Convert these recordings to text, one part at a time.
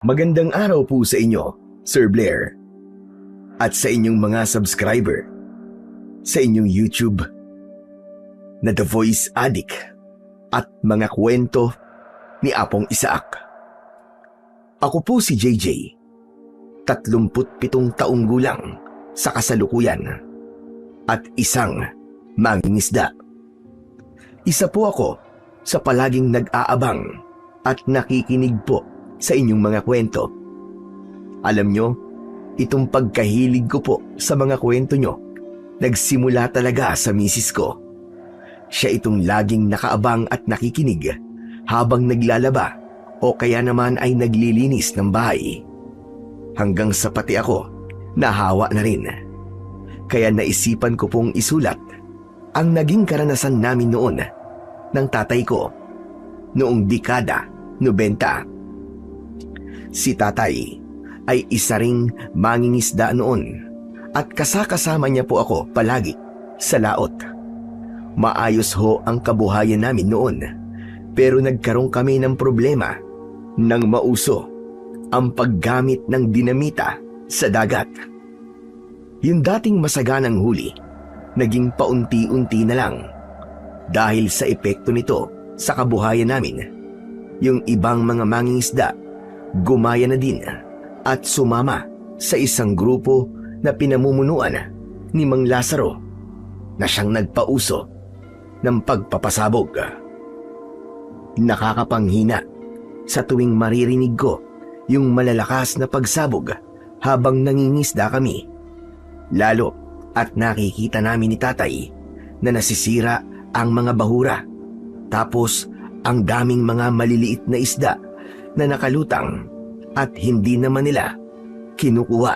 Magandang araw po sa inyo, Sir Blair, at sa inyong mga subscriber sa inyong YouTube na The Voice Addict at mga kwento ni Apong Isaac. Ako po si JJ, 37 taong gulang sa kasalukuyan at isang mangingisda. Isa po ako sa palaging nag-aabang at nakikinig po sa inyong mga kwento. Alam nyo, itong pagkahilig ko po sa mga kwento nyo, nagsimula talaga sa misis ko. Siya itong laging nakaabang at nakikinig habang naglalaba o kaya naman ay naglilinis ng bahay. Hanggang sa pati ako, nahawa na rin. Kaya naisipan ko pong isulat ang naging karanasan namin noon ng tatay ko noong dekada 90. Si tatay ay isa ring mangingisda noon at kasama niya po ako palagi sa laot. Maayos ho ang kabuhayan namin noon, pero nagkaroon kami ng problema nang mauso ang paggamit ng dinamita sa dagat. Yung dating masaganang huli, naging paunti-unti na lang dahil sa epekto nito sa kabuhayan namin. Yung ibang mga mangingisda gumaya na din at sumama sa isang grupo na pinamumunuan ni Mang Lazaro na siyang nagpauso ng pagpapasabog. Nakakapanghina sa tuwing maririnig ko yung malalakas na pagsabog habang nangingisda kami. Lalo at nakikita namin ni tatay na nasisira ang mga bahura, tapos ang daming mga maliliit na isda na nakalutang at hindi naman nila kinukuha.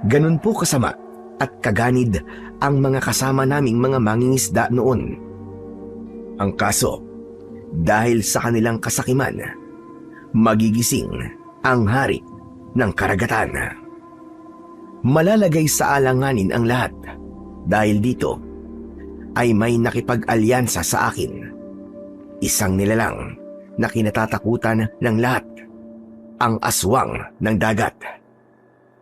Ganun po kasama at kaganid ang mga kasama naming mga mangingisda noon. Ang kaso, dahil sa kanilang kasakiman, magigising ang hari ng karagatan. Malalagay sa alanganin ang lahat dahil dito ay may nakipag-alyansa sa akin. Isang nilalang na kinatatakutan ng lahat, ang aswang ng dagat.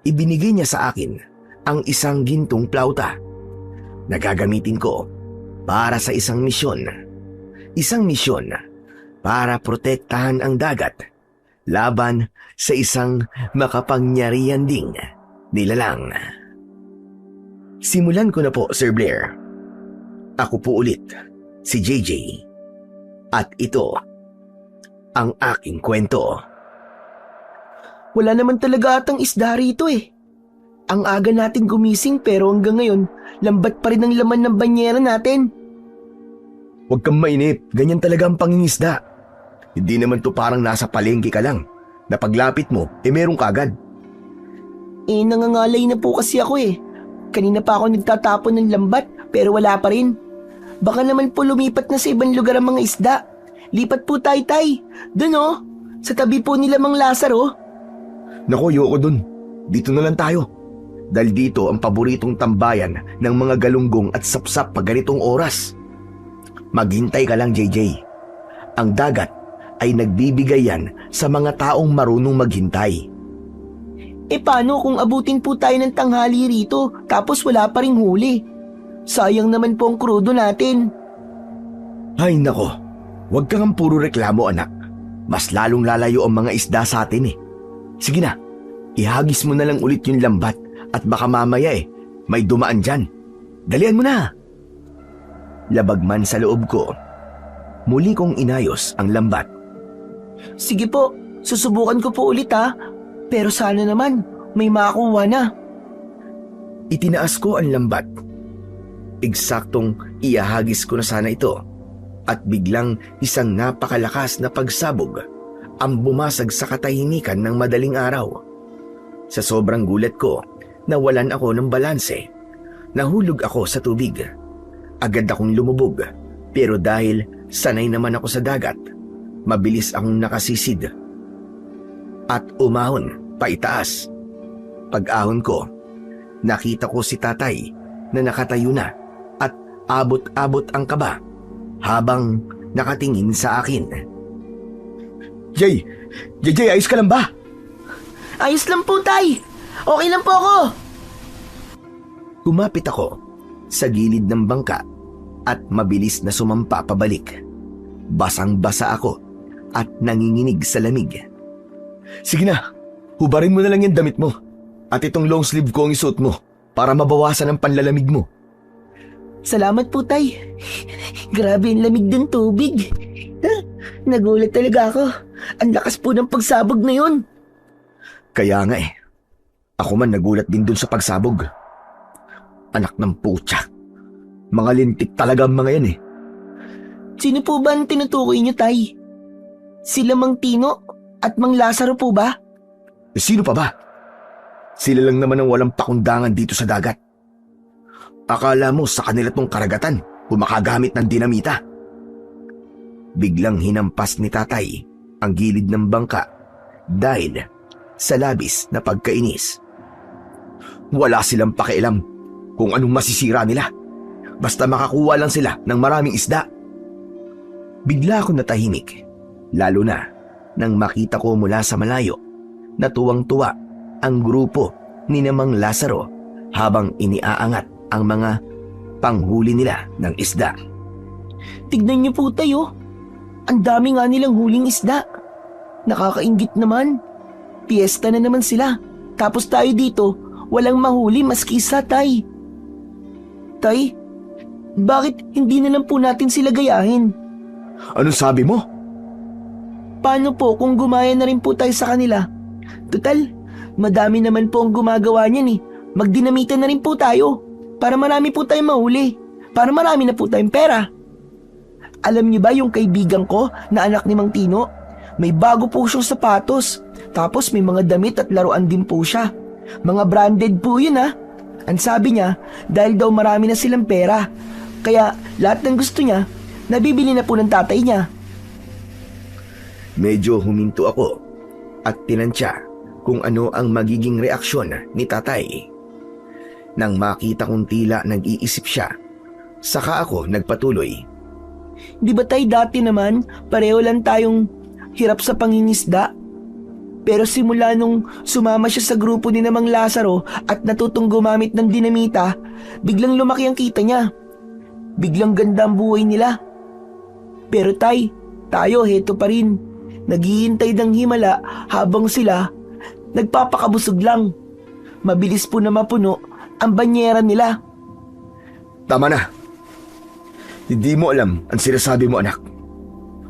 Ibinigay niya sa akin ang isang gintong plauta na gagamitin ko para sa isang misyon. Isang misyon para protektahan ang dagat laban sa isang makapangyarihan ding nilalang. Simulan ko na po, Sir Blair. Ako po ulit, si JJ. At ito ang aking kwento. Wala naman talaga atang isda rito eh. Ang aga natin gumising pero hanggang ngayon, lambat pa rin ang laman ng banyera natin. Huwag kang mainip, ganyan talaga ang pangingisda. Hindi naman to parang nasa palengke ka lang. Na paglapit mo, meron kagad. Nangangalay na po kasi ako eh. Kanina pa ako nagtatapon ng lambat pero wala pa rin. Baka naman po lumipat na sa ibang lugar ang mga isda. Lipat po tayo, tay. Doon oh, sa tabi po nila Mang Lazaro. Naku, yoko dun. Dito na lang tayo. Dahil dito ang paboritong tambayan ng mga galunggong at sapsap pag ganitong oras. Maghintay ka lang, JJ. Ang dagat ay nagbibigay yan sa mga taong marunong maghintay. Paano kung abutin po tayo ng tanghali rito tapos wala pa ring huli? Sayang naman po ang krudo natin. Ay nako, huwag kang puro reklamo, anak. Mas lalong lalayo ang mga isda sa atin eh. Sige na, ihagis mo na lang ulit yung lambat at baka mamaya may dumaan dyan. Dalian mo na. Labag man sa loob ko, muli kong inayos ang lambat. Sige po, susubukan ko po ulit ha. Pero sana naman may makuha na. Itinaas ko ang lambat. Eksaktong iahagis ko na sana ito at biglang isang napakalakas na pagsabog ang bumasag sa katahimikan ng madaling araw. Sa sobrang gulat ko, nawalan ako ng balanse. Nahulog ako sa tubig. Agad akong lumubog, pero dahil sanay naman ako sa dagat, mabilis akong nakasisid at umahon paitaas. Pag-ahon ko, nakita ko si tatay na nakatayo na at abot-abot ang kaba habang nakatingin sa akin. JJ, ayos ka lang ba? Ayos lang po, Tay. Okay lang po ako. Kumapit ako sa gilid ng bangka at mabilis na sumampa pabalik. Basang-basa ako at nanginginig sa lamig. Sige na, hubarin mo na lang yung damit mo at itong long sleeve ko ang isuot mo para mabawasan ang panlalamig mo. Salamat po, Tay. Grabe ang lamig ng tubig. Nagulat talaga ako. Ang lakas po ng pagsabog na yun. Kaya nga ako man nagulat din dun sa pagsabog. Anak ng putya. Mga lintik talaga ang mga yan Sino po ba ang tinutukoy niyo, Tay? Sila Mang Tino at Mang Lazaro po ba? Sino pa ba? Sila lang naman ang walang pakundangan dito sa dagat. Akala mo sa kanila tong karagatan kumakagamit ng dinamita. Biglang hinampas ni Tatay ang gilid ng bangka dahil sa labis na pagkainis. Wala silang pakialam kung anong masisira nila. Basta makakuha lang sila ng maraming isda. Bigla ako natahimik, lalo na nang makita ko mula sa malayo na tuwang-tuwa ang grupo ni Mang Lazaro habang iniaangat ang mga panghuli nila ng isda. Tignan niyo po, Tayo. Ang dami nga nilang huling isda. Nakakainggit naman. Piyesta na naman sila. Tapos tayo dito, walang mahuli maski isa, Tay. Tay, bakit hindi na lang po natin sila gayahin? Anong sabi mo? Paano po kung gumaya na rin po tayo sa kanila? Total, madami naman po ang gumagawa niyan Magdinamita na rin po tayo para marami po tayong mahuli. Para marami na po tayong pera. Alam niyo ba yung kaibigan ko na anak ni Mang Tino? May bago po siyang sapatos. Tapos may mga damit at laruan din po siya. Mga branded po yun Ang sabi niya, dahil daw marami na silang pera. Kaya lahat ng gusto niya, nabibili na po ng tatay niya. Medyo huminto ako at tinansya kung ano ang magiging reaksyon ni Tatay. Nang makita kong tila nag-iisip siya, saka ako nagpatuloy. Di ba Tay, dati naman pareho lang tayong hirap sa pangingisda? Pero simula nung sumama siya sa grupo ni Mang Lazaro at natutong gumamit ng dinamita, biglang lumaki ang kita niya. Biglang ganda ang buhay nila. Pero Tay, tayo heto pa rin. Naghihintay ng himala habang sila nagpapakabusog lang. Mabilis po na mapuno ang banyera nila. Tama na. Hindi mo alam ang sinasabi mo, anak.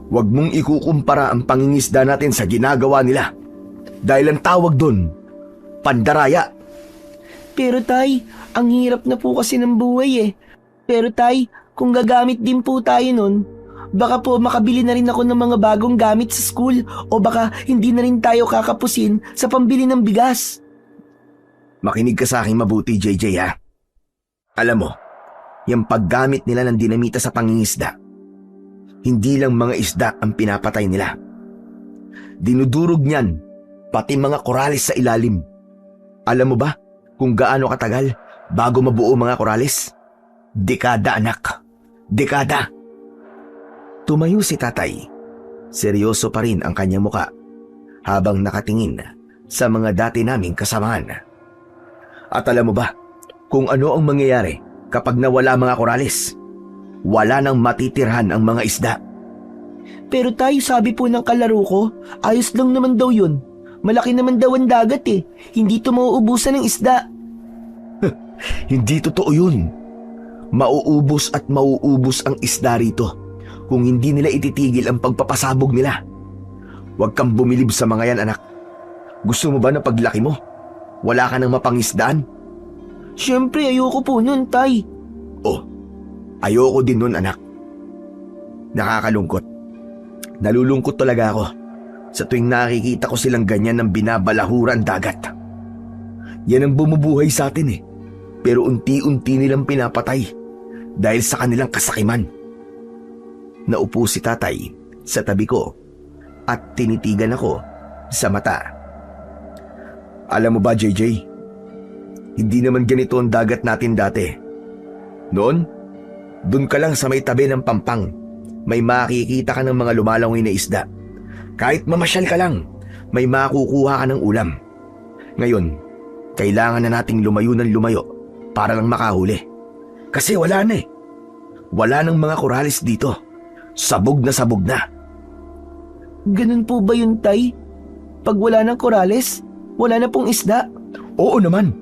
Huwag mong ikukumpara ang pangingisda natin sa ginagawa nila. Dahil ang tawag doon, pandaraya. Pero Tay, ang hirap na po kasi ng buhay Pero Tay, kung gagamit din po tayo nun, baka po makabili na rin ako ng mga bagong gamit sa school o baka hindi na rin tayo kakapusin sa pambili ng bigas. Makinig ka sa akin mabuti, JJ Alam mo, yung paggamit nila ng dinamita sa pangingisda, hindi lang mga isda ang pinapatay nila. Dinudurog niyan, pati mga koralis sa ilalim. Alam mo ba kung gaano katagal bago mabuo mga koralis? Dekada, anak. Dekada. Tumayo si Tatay. Seryoso pa rin ang kanyang muka habang nakatingin sa mga dati naming kasamahan. At alam mo ba kung ano ang mangyayari kapag nawala mga koralis? Wala nang matitirhan ang mga isda. Pero Tay, sabi po ng kalaro ko, ayos lang naman daw yun. Malaki naman daw ang dagat Hindi ito mauubusan ng isda. Hindi totoo yun. Mauubos at mauubos ang isda rito kung hindi nila ititigil ang pagpapasabog nila. Huwag kang bumilib sa mga yan, anak. Gusto mo ba na paglaki mo, wala ka nang mapangisdaan? Siyempre, ayoko po nun, Tay. Oh, ayoko din nun, anak. Nakakalungkot. Nalulungkot talaga ako sa tuwing nakikita ko silang ganyan ng binabalahuran dagat. Yan ang bumubuhay sa atin pero unti-unti nilang pinapatay dahil sa kanilang kasakiman. Naupo si Tatay sa tabi ko at tinitigan ako sa mata. Alam mo ba, JJ, hindi naman ganito ang dagat natin dati. Noon, dun ka lang sa may tabi ng pampang, may makikita ka ng mga lumalangoy na isda Kahit mamasyal ka lang, may makukuha ka ng ulam. Ngayon, kailangan na nating lumayo ng lumayo para lang makahuli. Kasi wala na eh. Wala nang mga koralis dito. Sabog na sabog na. Ganun po ba yun, Tay? Pag wala ng korales, wala na pong isda? Oo naman.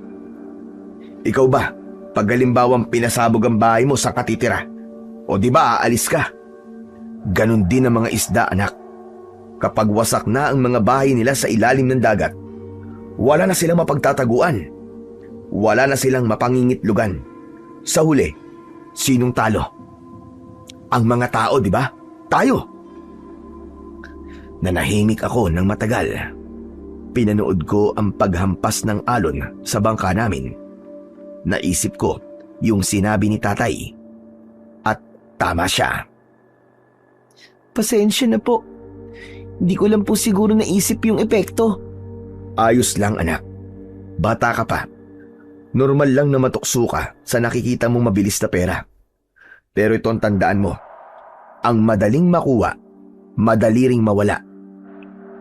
Ikaw ba, pag halimbawang pinasabog ang bahay mo sa katitira, o di ba aalis ka? Ganon din ang mga isda, anak. Kapag wasak na ang mga bahay nila sa ilalim ng dagat, wala na silang mapagtataguan. Wala na silang mapangingitlugan. Sa huli, sinong talo? Ang mga tao, di ba? Tayo. Nanahimik ako ng matagal. Pinanood ko ang paghampas ng alon sa bangka namin. Naisip ko yung sinabi ni tatay. At tama siya. Pasensya na po. Hindi ko lang po siguro naisip yung epekto. Ayos lang, anak. Bata ka pa. Normal lang na matukso ka sa nakikita mong mabilis na pera. Pero ito ang tandaan mo. Ang madaling makuha, madali ring mawala.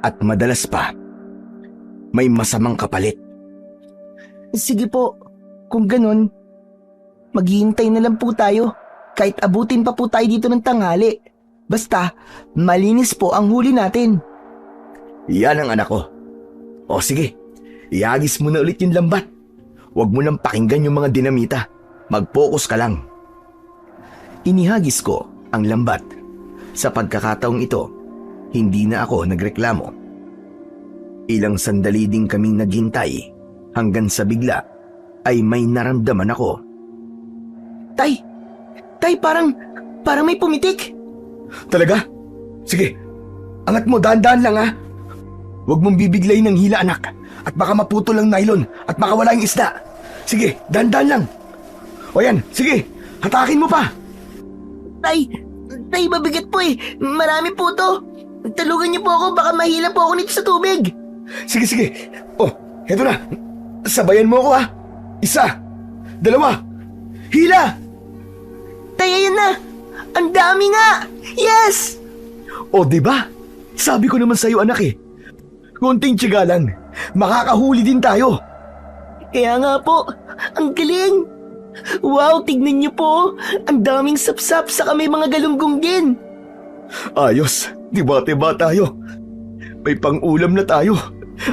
At madalas pa, may masamang kapalit. Sige po, kung ganun, maghihintay na lang po tayo. Kahit abutin pa po tayo dito ng tanghali. Basta, malinis po ang huli natin. Yan ang anak ko. O sige, iagis mo na ulit yung lambat. Huwag mo nang pakinggan yung mga dinamita. Mag-focus ka lang. Inihagis ko ang lambat. Sa pagkakataong ito, hindi na ako nagreklamo. Ilang sandali din kaming naghintay hanggang sa bigla ay may naramdaman ako. Tay! Tay, parang may pumitik. Talaga? Sige, angat mo, dahan-dahan lang ha. Huwag mong bibiglayin ng hila, anak. At baka maputol ang nylon at makawala yung isda. Sige, dahan-dahan lang. O yan, sige, hatakin mo pa. Tay, mabigat po eh. Marami po to. Talugan niyo po ako, baka mahila po ako nito sa tubig. Sige, sige. Oh, heto na. Sabayan mo ako ha. 1, 2, hila! Tay, ayan na. Ang dami nga! Yes! O, diba? Sabi ko naman sa'yo, anak eh. Konting tiyaga lang. Makakahuli din tayo. Kaya nga po, ang galing. Wow, tignan niyo po. Ang daming sapsap saka may mga galunggong din. Ayos, diba tayo. May pang-ulam na tayo.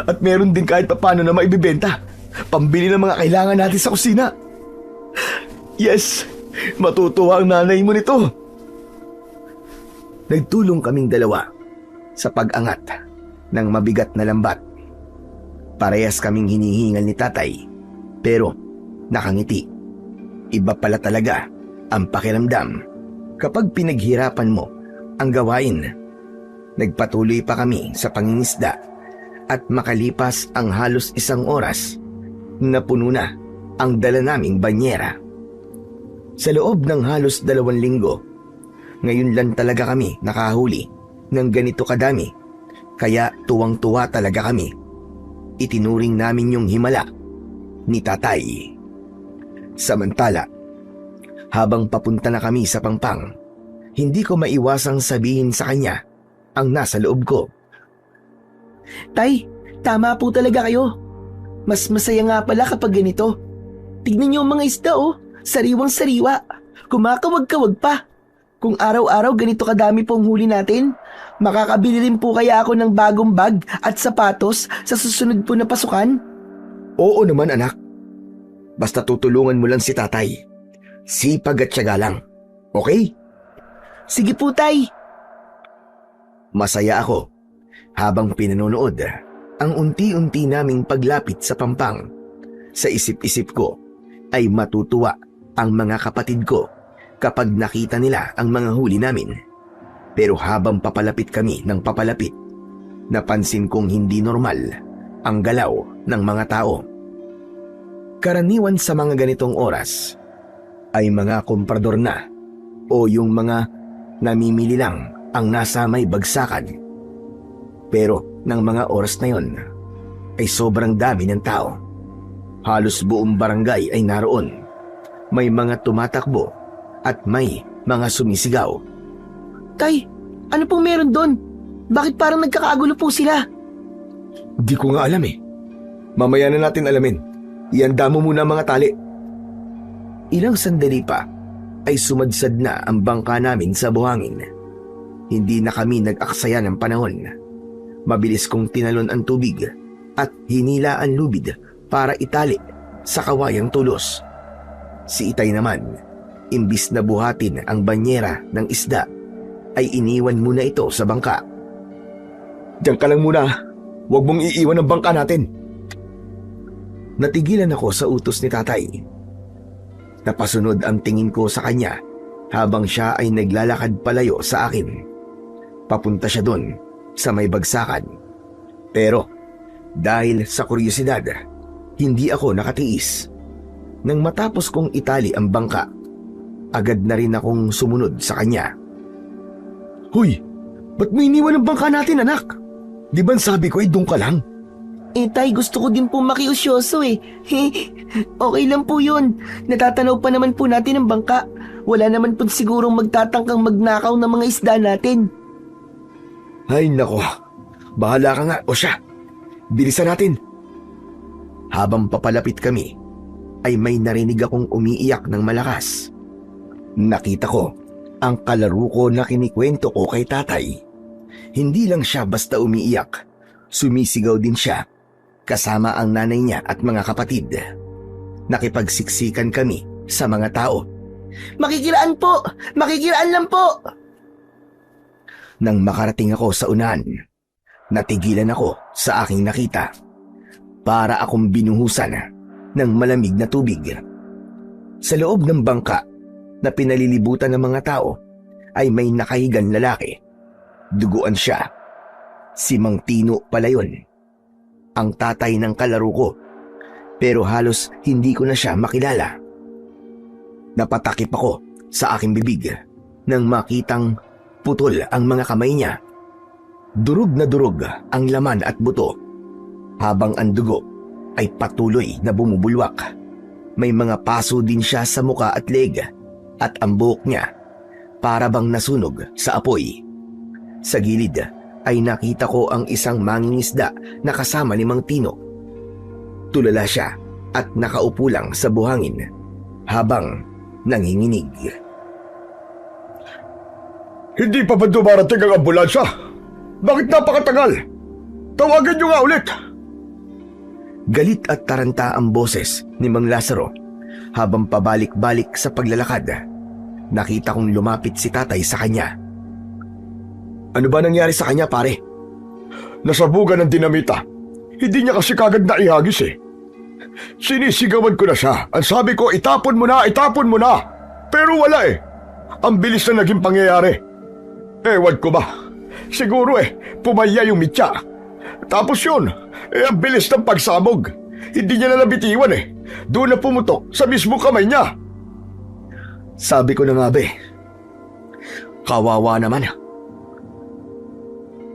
At meron din kahit papano na maibibenta. Pambili ng mga kailangan natin sa kusina. Yes, matutuwa ang nanay mo nito. Nagtulong kaming dalawa sa pag-angat ng mabigat na lambat. Parehas kaming hinihingal ni tatay, pero nakangiti. Iba pala talaga ang pakiramdam kapag pinaghirapan mo ang gawain. Nagpatuloy pa kami sa pangingisda at makalipas ang halos 1 oras, napuno na ang dala naming banyera. Sa loob ng halos 2 linggo, ngayon lang talaga kami nakahuli ng ganito kadami, kaya tuwang-tuwa talaga kami. Itinuring namin yung himala ni tatay. Samantala, habang papunta na kami sa Pangpang, hindi ko maiwasang sabihin sa kanya ang nasa loob ko. Tay, tama po talaga kayo. Mas masaya nga pala kapag ganito. Tignan niyo ang mga isda oh, sariwang-sariwa. Kumakawag-kawag pa. Kung araw-araw ganito kadami pong huli natin, makakabili rin po kaya ako ng bagong bag at sapatos sa susunod po na pasukan? Oo naman, anak. Basta tutulungan mo lang si tatay. Sipag at tiyaga lang. Okay? Sige po, tay. Masaya ako habang pinanonood ang unti-unti naming paglapit sa Pampang. Sa isip-isip ko ay matutuwa ang mga kapatid ko kapag nakita nila ang mga huli namin. Pero habang papalapit kami ng papalapit, napansin kong hindi normal ang galaw ng mga tao. Karaniwan sa mga ganitong oras ay mga komprador na o yung mga namimili lang ang nasa may bagsakan. Pero ng mga oras na yon ay sobrang dami ng tao. Halos buong barangay ay naroon. May mga tumatakbo at may mga sumisigaw. Tay, ano pong meron doon? Bakit parang nagkakagulo po sila? Di ko nga alam eh. Mamaya na natin alamin. Ihanda mo muna ang mga tali. Ilang sandali pa ay sumadsad na ang bangka namin sa buhangin. Hindi na kami nag-aksaya ng panahon. Mabilis kong tinalon ang tubig at hinila ang lubid para itali sa kawayang tulos. Si Itay naman, imbis na buhatin ang banyera ng isda, ay iniwan muna ito sa bangka. Diyan ka lang muna. Huwag mong iiwan ang bangka natin. Natigilan ako sa utos ni tatay. Napasunod ang tingin ko sa kanya habang siya ay naglalakad palayo sa akin. Papunta siya doon sa may bagsakan. Pero dahil sa kuryosidad, hindi ako nakatiis. Nang matapos kong itali ang bangka, agad na rin akong sumunod sa kanya. Hoy, ba't mo iniwan ang bangka natin, anak? Di ba sabi ko ay doon ka lang? Tay, gusto ko din po makiusyoso eh. Okay lang po yun. Natatanaw pa naman po natin ang bangka. Wala naman po sigurong magtatangkang magnakaw ng mga isda natin. Ay nako, bahala ka nga o siya. Bilisan natin. Habang papalapit kami, ay may narinig akong umiiyak ng malakas. Nakita ko ang kalaro ko na kinikwento ko kay tatay. Hindi lang siya basta umiiyak, sumisigaw din siya, kasama ang nanay niya at mga kapatid. Nakipagsiksikan kami sa mga tao. Makikiraan po! Makikiraan lang po! Nang makarating ako sa unahan, natigilan ako sa aking nakita. Para akong binuhusan ng malamig na tubig. Sa loob ng bangka na pinalilibutan ng mga tao ay may nakahigang lalaki. Duguan siya. Si Mang Tino pala yun. Ang tatay ng kalaro ko. Pero halos hindi ko na siya makilala. Napatakip ako sa aking bibig nang makitang putol ang mga kamay niya. Durog na durog ang laman at buto, habang ang dugo ay patuloy na bumubulwak. May mga paso din siya sa muka at leg, at ang buhok niya para bang nasunog sa apoy. Sa gilid ay nakita ko ang isang mangingisda na kasama ni Mang Tino. Tulala siya at nakaupo lang sa buhangin habang nanginginig. Hindi pa ba dumarating ang ambulansya? Bakit napakatagal? Tawagan niyo nga ulit! Galit at taranta ang boses ni Mang Lazaro habang pabalik-balik sa paglalakad. Nakita kong lumapit si tatay sa kanya. Ano ba nangyari sa kanya, pare? Nasabugan ng dinamita. Hindi niya kasi kagad naihagis eh. Sinisigawan ko na siya. Ang sabi ko, itapon mo na, itapon mo na. Pero wala eh. Ang bilis na naging pangyayari. Ewan ko ba? Siguro pumaya yung mitya. Tapos yun, ang bilis ng pagsabog. Hindi niya na nabitiwan eh. Doon na pumutok sa mismo kamay niya. Sabi ko na nga be. Kawawa naman.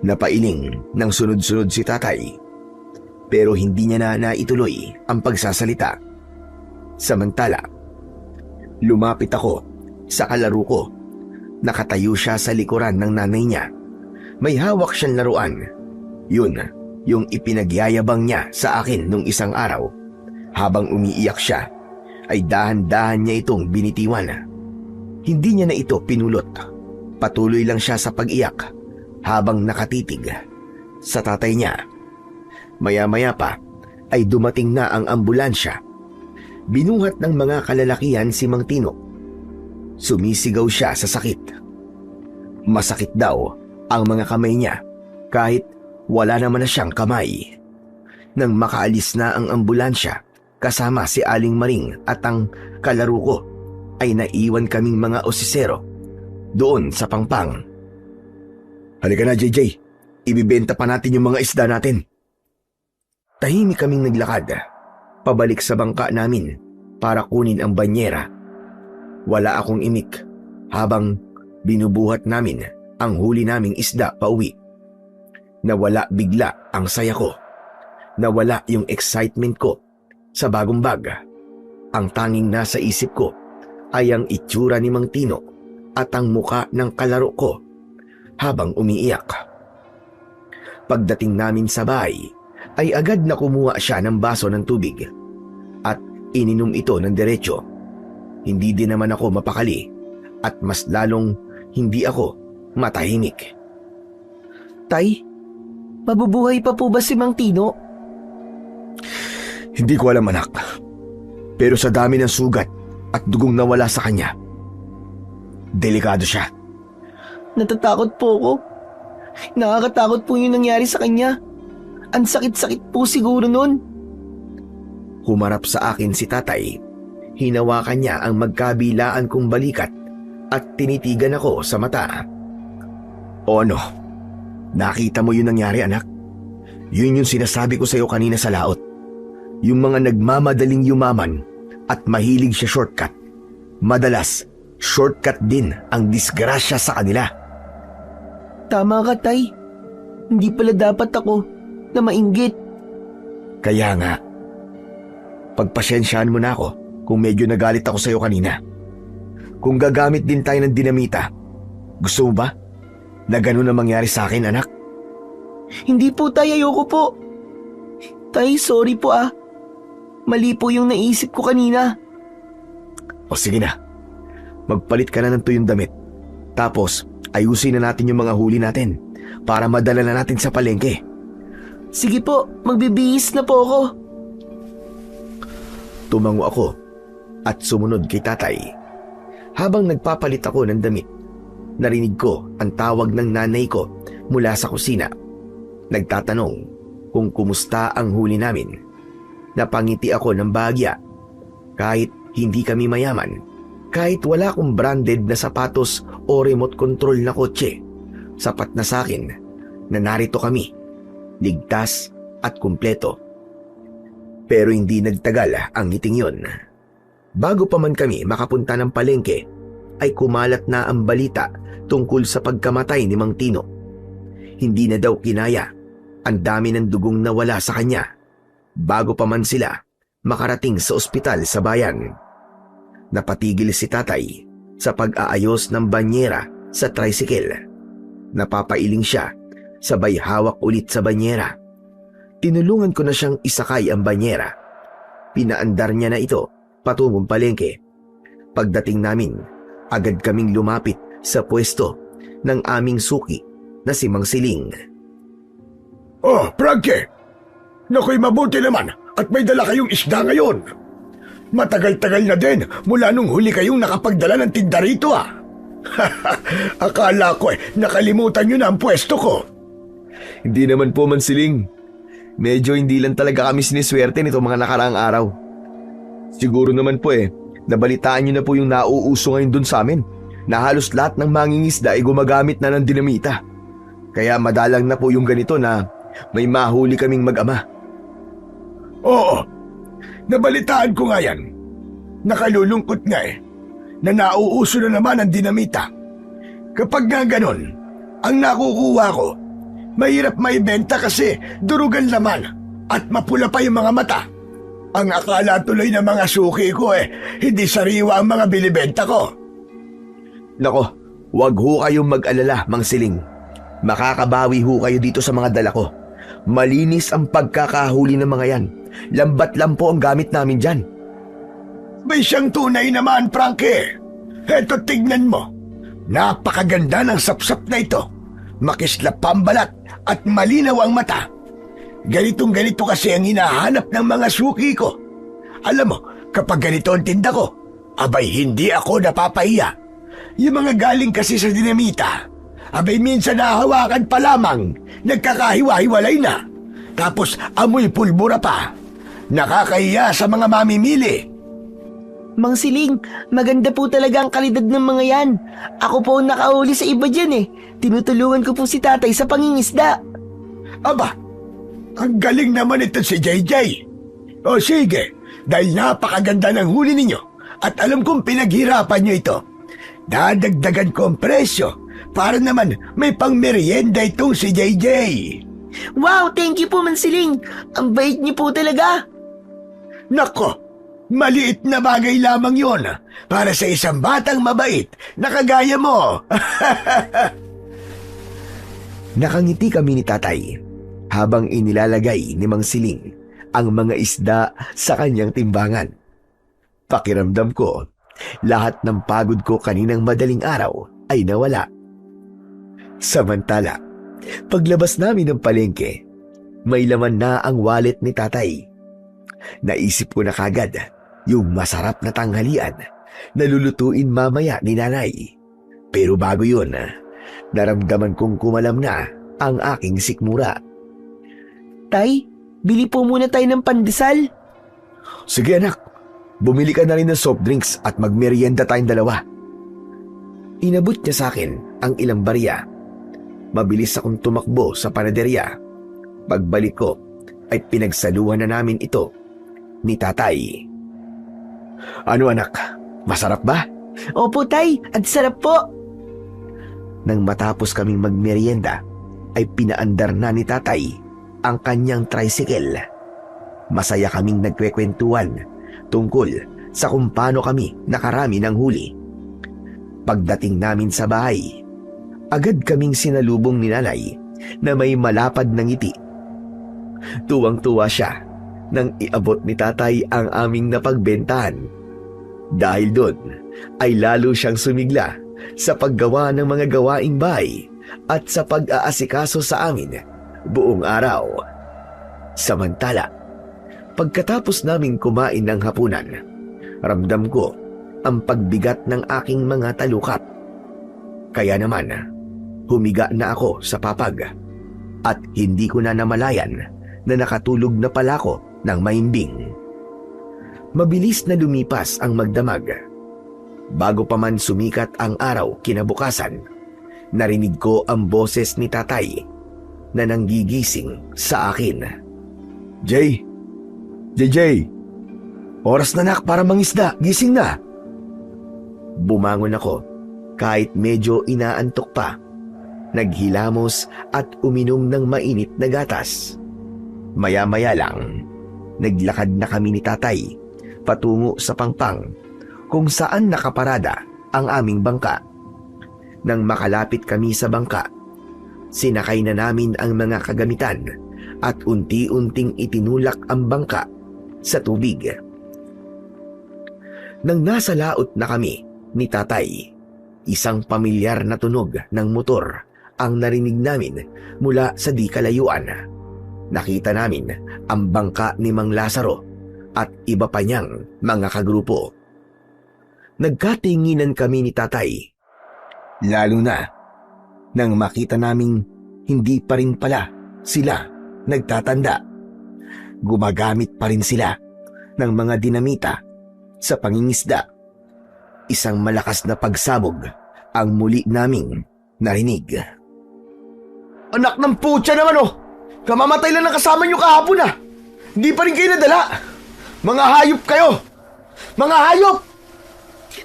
Napailing ng sunod-sunod si tatay. Pero hindi niya na naituloy ang pagsasalita. Samantala, lumapit ako sa kalaro ko. Nakatayo siya sa likuran ng nanay niya. May hawak siyang laruan. Yun, yung ipinagyayabang niya sa akin nung isang araw. Habang umiiyak siya, ay dahan-dahan niya itong binitiwan. Hindi niya na ito pinulot. Patuloy lang siya sa pag-iyak habang nakatitig sa tatay niya. Maya-maya pa ay dumating na ang ambulansya. Binuhat ng mga kalalakihan si Mang Tino. Sumisigaw siya sa sakit. Masakit daw ang mga kamay niya kahit wala naman na siyang kamay. Nang makaalis na ang ambulansya kasama si Aling Maring at ang kalaro ko, ay naiwan kaming mga osisero doon sa Pangpang. Halika na, JJ. Ibibenta pa natin yung mga isda natin. Tahimik kaming naglakad pabalik sa bangka namin para kunin ang banyera. Wala akong imik habang binubuhat namin ang huli naming isda pauwi. Nawala bigla ang saya ko. Nawala yung excitement ko sa bagong bag. Ang tanging nasa isip ko ay ang itsura ni Mang Tino at ang muka ng kalaro ko habang umiiyak. Pagdating namin sa bahay, ay agad na kumuha siya ng baso ng tubig at ininom ito ng diretsyo. Hindi din naman ako mapakali at mas lalong hindi ako matahimik. Tay, mabubuhay pa po ba si Mang Tino? Hindi ko alam, anak. Pero sa dami ng sugat at dugong nawala sa kanya, delikado siya. Natatakot po ako. Nakakatakot po yung nangyari sa kanya. Ang sakit-sakit po siguro nun. Humarap sa akin si tatay. Hinawakan niya ang magkabilaan kong balikat at tinitigan ako sa mata. O ano? Nakita mo yung nangyari, anak? Yun yung sinasabi ko sa iyo kanina sa laot. Yung mga nagmamadaling yumaman at mahilig siya shortcut. Madalas, shortcut din ang disgrasya sa kanila. Tama ka, Tay. Hindi pala dapat ako na mainggit. Kaya nga, pagpasyensyahan mo na ako kung medyo nagalit ako sa iyo kanina. Kung gagamit din tayo ng dinamita, gusto mo ba na ganun ang mangyari sa akin, anak? Hindi po, Tay. Ayoko po. Tay, sorry po ah. Mali po yung naisip ko kanina. O sige na, magpalit ka na ng tuyong damit. Tapos, ayusin na natin yung mga huli natin para madala na natin sa palengke. Sige po, magbibihis na po ako. Tumango ako at sumunod kay tatay. Habang nagpapalit ako ng damit, narinig ko ang tawag ng nanay ko mula sa kusina. Nagtatanong kung kumusta ang huli namin. Napangiti ako ng bahagya. Kahit hindi kami mayaman, kahit wala akong branded na sapatos o remote control na kotse, sapat na sa akin na narito kami, ligtas at kumpleto. Pero hindi nagtagal ang ngiting yon. Bago pa man kami makapunta ng palengke, ay kumalat na ang balita tungkol sa pagkamatay ni Mang Tino. Hindi na daw kinaya, ang dami ng dugong nawala sa kanya. Bago pa man sila makarating sa ospital sa bayan. Napatigil si tatay sa pag-aayos ng banyera sa tricycle. Napapailing siya, sabay hawak ulit sa banyera. Tinulungan ko na siyang isakay ang banyera. Pinaandar niya na ito patungong palengke. Pagdating namin, agad kaming lumapit sa pwesto ng aming suki na si Mang Siling. Oh, Frankie! Nakoy, mabuti naman at may dala kayong isda ngayon. Matagal-tagal na din mula nung huli kayong nakapagdala ng tinda rito ah. Akala ko nakalimutan nyo na ang pwesto ko. Hindi naman po, Mang Siling. Medyo hindi lang talaga kami siniswerte nito mga nakaraang araw. Siguro naman po nabalitaan nyo na po yung nauuso ngayon dun sa amin, na halos lahat ng mangingisda ay gumagamit na ng dinamita. Kaya madalang na po yung ganito na may mahuli kaming mag-ama. Oo, nabalitaan ko nga yan. Nakalulungkot nga na nauuso na naman ang dinamita. Kapag nga ganon, ang nakukuha ko, mahirap maibenta kasi durugan laman at mapula pa yung mga mata. Ang akala tuloy ng mga suki ko hindi sariwa ang mga binibenta ko. Nako, wag ho kayong mag-alala, Mang Siling. Makakabawi ho kayo dito sa mga dala ko. Malinis ang pagkakahuli ng mga yan. Lambat lang po ang gamit namin dyan. May siyang tunay naman, Frankie. Heto, tignan mo. Napakaganda ng sapsap na ito. Makislap pa ang balat at malinaw ang mata. Ganitong-ganito kasi ang hinahanap ng mga suki ko. Alam mo, kapag ganito ang tinda ko, abay hindi ako napapahiya. Yung mga galing kasi sa dinamita, abay minsan nahawakan pa lamang, nagkakahiwa-hiwalay na. Tapos amoy pulbura pa. Nakakahiya sa mga mamimili. Mang Siling, maganda po talaga ang kalidad ng mga yan. Ako po ang nakahuli sa iba dyan Tinutulungan ko po si tatay sa pangingisda. Aba, ang galing naman ito si JJ. O sige, dahil napakaganda ng huli ninyo at alam kong pinaghirapan nyo ito, dadagdagan ko ang presyo para naman may pangmerienda itong si JJ. Wow, thank you po, Mang Siling. Ang bait niyo po talaga. Nako, maliit na bagay lamang yon para sa isang batang mabait na kagaya mo. Nakangiti kami ni tatay habang inilalagay ni Mang Siling ang mga isda sa kanyang timbangan. Pakiramdam ko, lahat ng pagod ko kaninang madaling araw ay nawala. Samantala, paglabas namin ng palengke, may laman na ang wallet ni tatay. Naisip ko na kagad yung masarap na tanghalian na lulutuin mamaya ni nanay. Pero bago yun, naramdaman kong kumalam na ang aking sikmura. Tay, bili po muna tayo ng pandesal. Sige anak, bumili ka na rin ng soft drinks at magmerienda tayong dalawa. Inabot niya sa akin ang ilang barya. Mabilis akong tumakbo sa panaderya. Pagbalik ko ay pinagsaluhan na namin ito ni tatay. Ano anak, masarap ba? Opo tay, ang sarap po. Nang matapos kaming magmerienda, ay pinaandar na ni tatay ang kanyang tricycle. Masaya kaming nagkwekwentuhan tungkol sa kung paano kami nakarami ng huli. Pagdating namin sa bahay, agad kaming sinalubong ni nanay na may malapad na ngiti. Tuwang-tuwa siya nang iabot ni tatay ang aming napagbentahan. Dahil doon ay lalo siyang sumigla sa paggawa ng mga gawaing bahay at sa pag-aasikaso sa amin buong araw. Samantala, pagkatapos naming kumain ng hapunan, ramdam ko ang pagbigat ng aking mga talukap. Kaya naman, humiga na ako sa papag at hindi ko na namalayan na nakatulog na pala ako ng mahimbing. Mabilis na lumipas ang magdamag. Bago pa man sumikat ang araw kinabukasan, narinig ko ang boses ni tatay na nanggigising sa akin. JJ, oras na nak para mangisda, gising na. Bumangon ako kahit medyo inaantok pa. Naghilamos at uminom ng mainit na gatas. Maya-maya lang, naglakad na kami ni tatay patungo sa pangpang kung saan nakaparada ang aming bangka. Nang makalapit kami sa bangka, sinakay na namin ang mga kagamitan at unti-unting itinulak ang bangka sa tubig. Nang nasa laot na kami ni tatay, isang pamilyar na tunog ng motor ang narinig namin mula sa di kalayuan. Nakita namin ang bangka ni Mang Lazaro at iba pa niyang mga kagrupo. Nagkatinginan kami ni tatay, lalo na nang makita naming hindi pa rin pala sila nagtatanda. Gumagamit pa rin sila ng mga dinamita sa pangingisda. Isang malakas na pagsabog ang muli naming narinig. Anak ng putya naman oh! Kamamatay lang ng kasama niyo kahapon ah! Hindi pa rin kayo nadala! Mga hayop kayo! Mga hayop!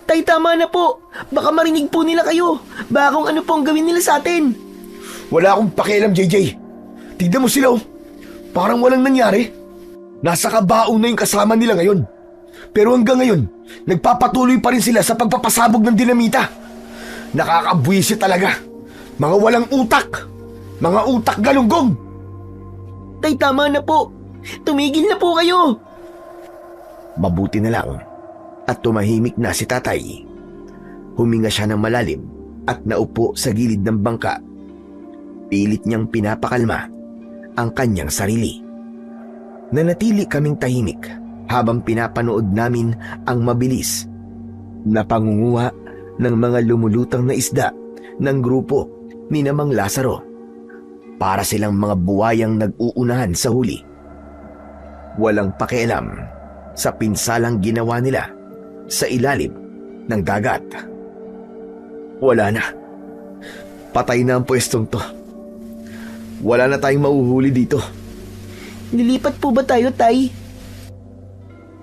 Tay, tama na po. Baka marinig po nila kayo. Baka kung ano po ang gawin nila sa atin. Wala akong pakialam, JJ. Tignan mo sila oh. Parang walang nangyari. Nasa kabao na yung kasama nila ngayon. Pero hanggang ngayon, nagpapatuloy pa rin sila sa pagpapasabog ng dinamita. Nakakabwisit talaga. Mga walang utak. Mga utak galunggong. Tay, tama na po. Tumigil na po kayo. Mabuti na lang at tumahimik na si tatay. Huminga siya ng malalim at naupo sa gilid ng bangka. Pilit niyang pinapakalma ang kanyang sarili. Nanatili kaming tahimik habang pinapanood namin ang mabilis na pangunguha ng mga lumulutang na isda ng grupo ni Mang Lazaro. Para silang mga buwayang nag-uunahan sa huli. Walang pakialam sa pinsalang ginawa nila sa ilalim ng dagat. Wala na. Patay na ang pwestong to. Wala na tayong mauhuli dito. Nilipat po ba tayo, Tay?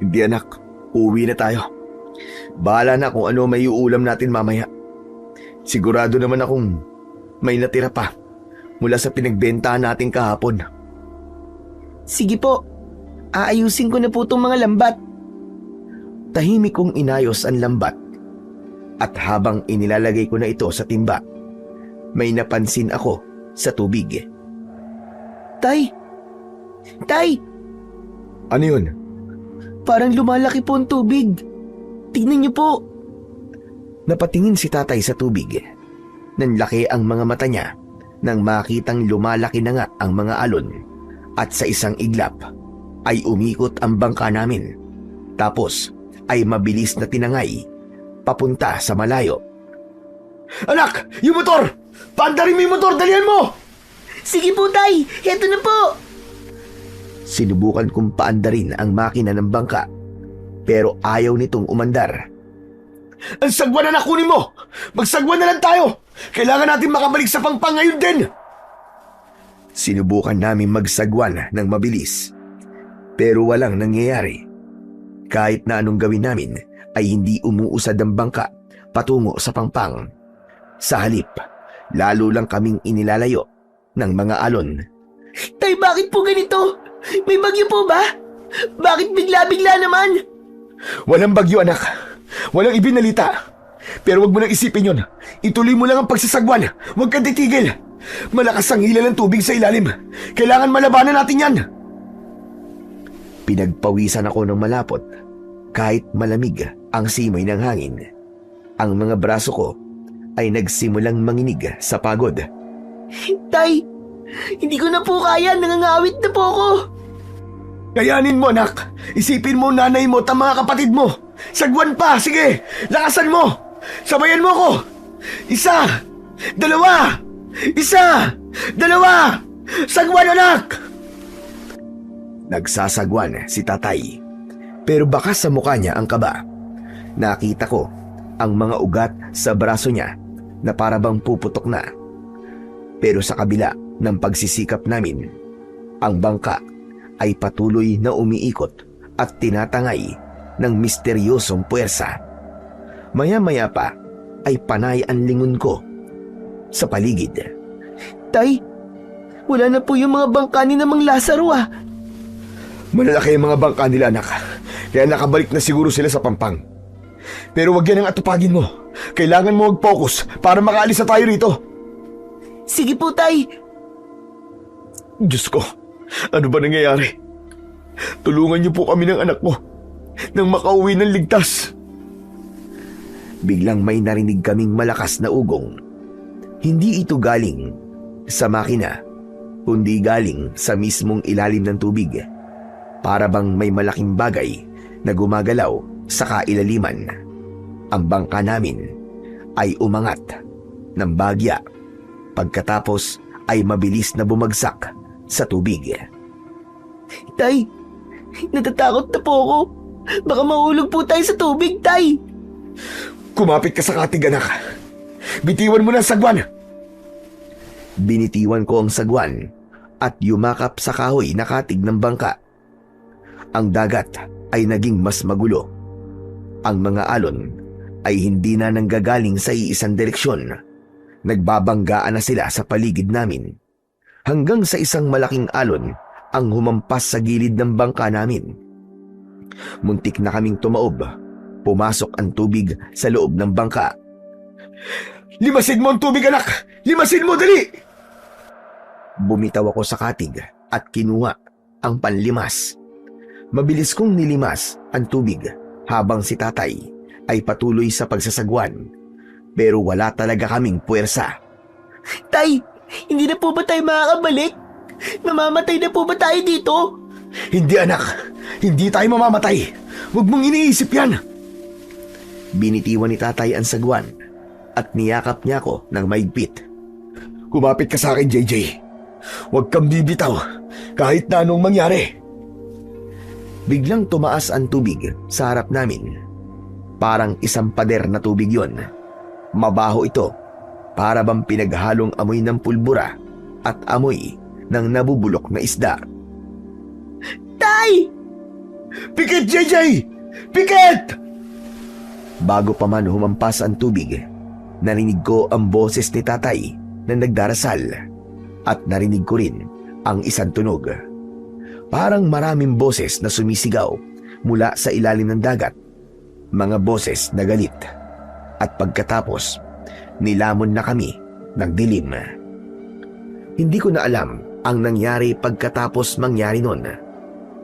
Hindi anak, uwi na tayo. Bahala na kung ano may uulam natin mamaya. Sigurado naman akong may natira pa mula sa pinagbentahan natin kahapon. Sige po. Aayusin ko na po itong mga lambat. Tahimik kong inayos ang lambat. At habang inilalagay ko na ito sa timba, may napansin ako sa tubig. Tay! Tay! Ano yun? Parang lumalaki po ang tubig. Tignan niyo po. Napatingin si tatay sa tubig. Nanlaki ang mga mata niya nang makitang lumalaki na nga ang mga alon at sa isang iglap ay umikot ang bangka namin. Tapos ay mabilis na tinangay papunta sa malayo. Anak! Yung motor! Paandarin mo yung motor! Dalihan mo! Sige po, Tay! Heto na po! Sinubukan kong paandarin ang makina ng bangka pero ayaw nitong umandar. Ang sagwan na nakunin mo! Magsagwan na lang tayo! Kailangan natin makabalik sa Pangpang ngayon din! Sinubukan namin magsagwan ng mabilis pero walang nangyayari. Kahit na anong gawin namin ay hindi umuusad ang bangka patungo sa Pangpang. Sa halip, lalo lang kaming inilalayo ng mga alon. Tay, bakit po ganito? May bagyo po ba? Bakit bigla-bigla naman? Walang bagyo, anak. Walang ibinalita. Pero wag mo nang isipin yun. Ituloy mo lang ang pagsasagwan. Huwag kang titigil. Malakas ang hila ng tubig sa ilalim. Kailangan malabanan natin yan. Pinagpawisan ako ng malapot kahit malamig ang simoy ng hangin. Ang mga braso ko ay nagsimulang manginig sa pagod. Tay, hindi ko na po kaya. Nangangawit na po ako. Kayanin mo, anak. Isipin mo nanay mo at ang mga kapatid mo. Sagwan pa, sige. Lakasan mo. Sabayan mo ko. Isa. Dalawa. Isa. Dalawa. Sagwan, anak. Nagsasagwan si tatay. Pero baka sa mukha niya ang kaba. Nakita ko ang mga ugat sa braso niya na parabang puputok na. Pero sa kabila ng pagsisikap namin, ang bangka ay patuloy na umiikot at tinatangay ng misteryosong puwersa. Maya-maya pa ay panay ang lingon ko sa paligid. Tay, wala na po yung mga bangka ni Namang Lazaro ah. Malalaki ang mga bangka nila, anak. Kaya nakabalik na siguro sila sa Pampang. Pero wag yan ang atupagin mo. Kailangan mo mag-focus para makaalis na tayo rito. Sige po, Tay. Diyos ko, ano ba nangyayari? Tulungan niyo po kami ng anak mo nang makauwi ng ligtas. Biglang may narinig kaming malakas na ugong. Hindi ito galing sa makina, kundi galing sa mismong ilalim ng tubig. Para bang may malaking bagay na gumagalaw sa kailaliman. Ang bangka namin ay umangat ng bagya. Pagkatapos ay mabilis na bumagsak sa tubig. Tay, natatakot na po ako. Baka mahulog po tayo sa tubig, Tay. Kumapit ka sa katig, anak. Bitiwan mo na ang sagwan. Binitiwan ko ang sagwan at yumakap sa kahoy na katig ng bangka. Ang dagat ay naging mas magulo. Ang mga alon ay hindi na nanggagaling sa iisang direksyon. Nagbabanggaan na sila sa paligid namin. Hanggang sa isang malaking alon ang humampas sa gilid ng bangka namin. Muntik na kaming tumaob. Pumasok ang tubig sa loob ng bangka. Limasin mo ang tubig, anak! Limasin mo, dali! Bumitaw ako sa katig at kinuha ang panlimas. Mabilis kong nilimas ang tubig habang si tatay ay patuloy sa pagsasagwan. Pero wala talaga kaming puwersa. Tay, hindi na po ba tayo makakabalik? Mamamatay na po ba tayo dito? Hindi, anak. Hindi tayo mamamatay. Huwag mong iniisip yan. Binitiwan ni tatay ang sagwan at niyakap niya ako ng maigpit. Kumapit ka sa akin, JJ. Huwag kang bibitaw kahit na anong mangyari. Biglang tumaas ang tubig sa harap namin. Parang isang pader na tubig yon. Mabaho ito, para bang pinaghalong amoy ng pulbura at amoy ng nabubulok na isda. Tay! Pikit, JJ! Pikit! Bago pa man humampas ang tubig, narinig ko ang boses ni tatay na nagdarasal at narinig ko rin ang isang tunog. Parang maraming boses na sumisigaw mula sa ilalim ng dagat. Mga boses na galit. At pagkatapos, nilamon na kami ng dilim. Hindi ko na alam ang nangyari pagkatapos mangyari nun.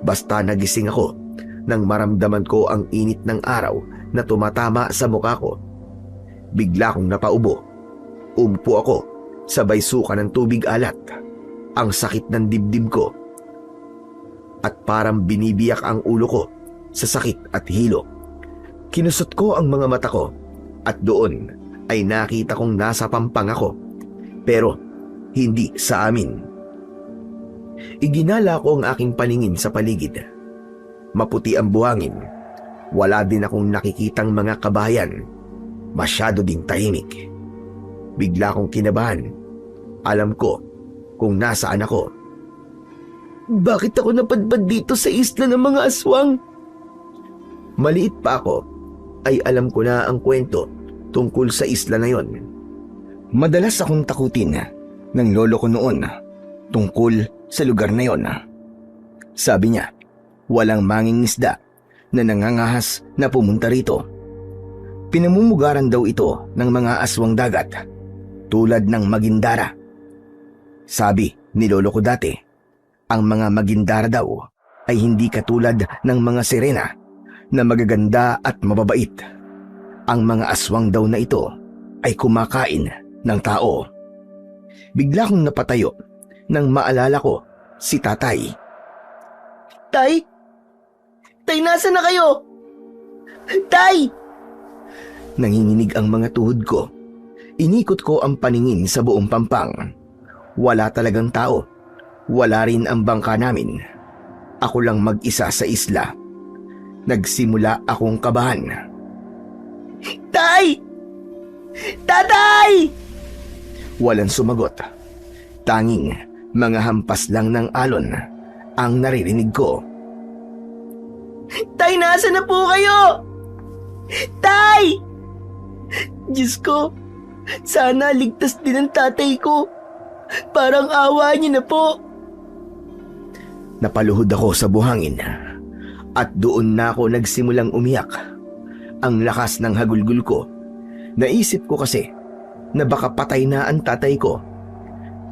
Basta nagising ako nang maramdaman ko ang init ng araw na tumatama sa mukha ko. Bigla kong napaubo. Umpo ako, sabay suka ng tubig alat. Ang sakit ng dibdib ko. At parang binibiyak ang ulo ko sa sakit at hilo. Kinusot ko ang mga mata ko at doon ay nakita kong nasa pampang ako. Pero hindi sa amin. Iginala ko ang aking paningin sa paligid. Maputi ang buhangin. Wala din akong nakikitang mga kabayan. Masyado ding tahimik. Bigla akong kinabahan. Alam ko kung nasaan ako. Bakit ako napadpad dito sa isla ng mga aswang? Maliit pa ako ay alam ko na ang kwento tungkol sa isla na yon. Madalas akong takutin ng lolo ko noon tungkol sa lugar na yon. Sabi niya, walang mangingisda na nangangahas na pumunta rito. Pinamumugaran daw ito ng mga aswang dagat tulad ng Magindara. Sabi ni lolo ko dati, ang mga Magindara daw ay hindi katulad ng mga sirena na magaganda at mababait. Ang mga aswang daw na ito ay kumakain ng tao. Bigla kong napatayo nang maalala ko si tatay. Tay? Tay, nasa na kayo? Tay! Nanginginig ang mga tuhod ko. Inikot ko ang paningin sa buong pampang. Wala talagang tao. Wala rin ang bangka namin. Ako lang mag-isa sa isla. Nagsimula akong kabahan. Tay! Tatay! Walang sumagot. Tanging mga hampas lang ng alon ang naririnig ko. Tay, nasa na po kayo? Tay! Diyos ko, sana ligtas din ang tatay ko. Parang awa niyo na po. Napaluhod ako sa buhangin at doon na ako nagsimulang umiyak. Ang lakas ng hagulgul ko. Naisip ko kasi na baka patay na ang tatay ko.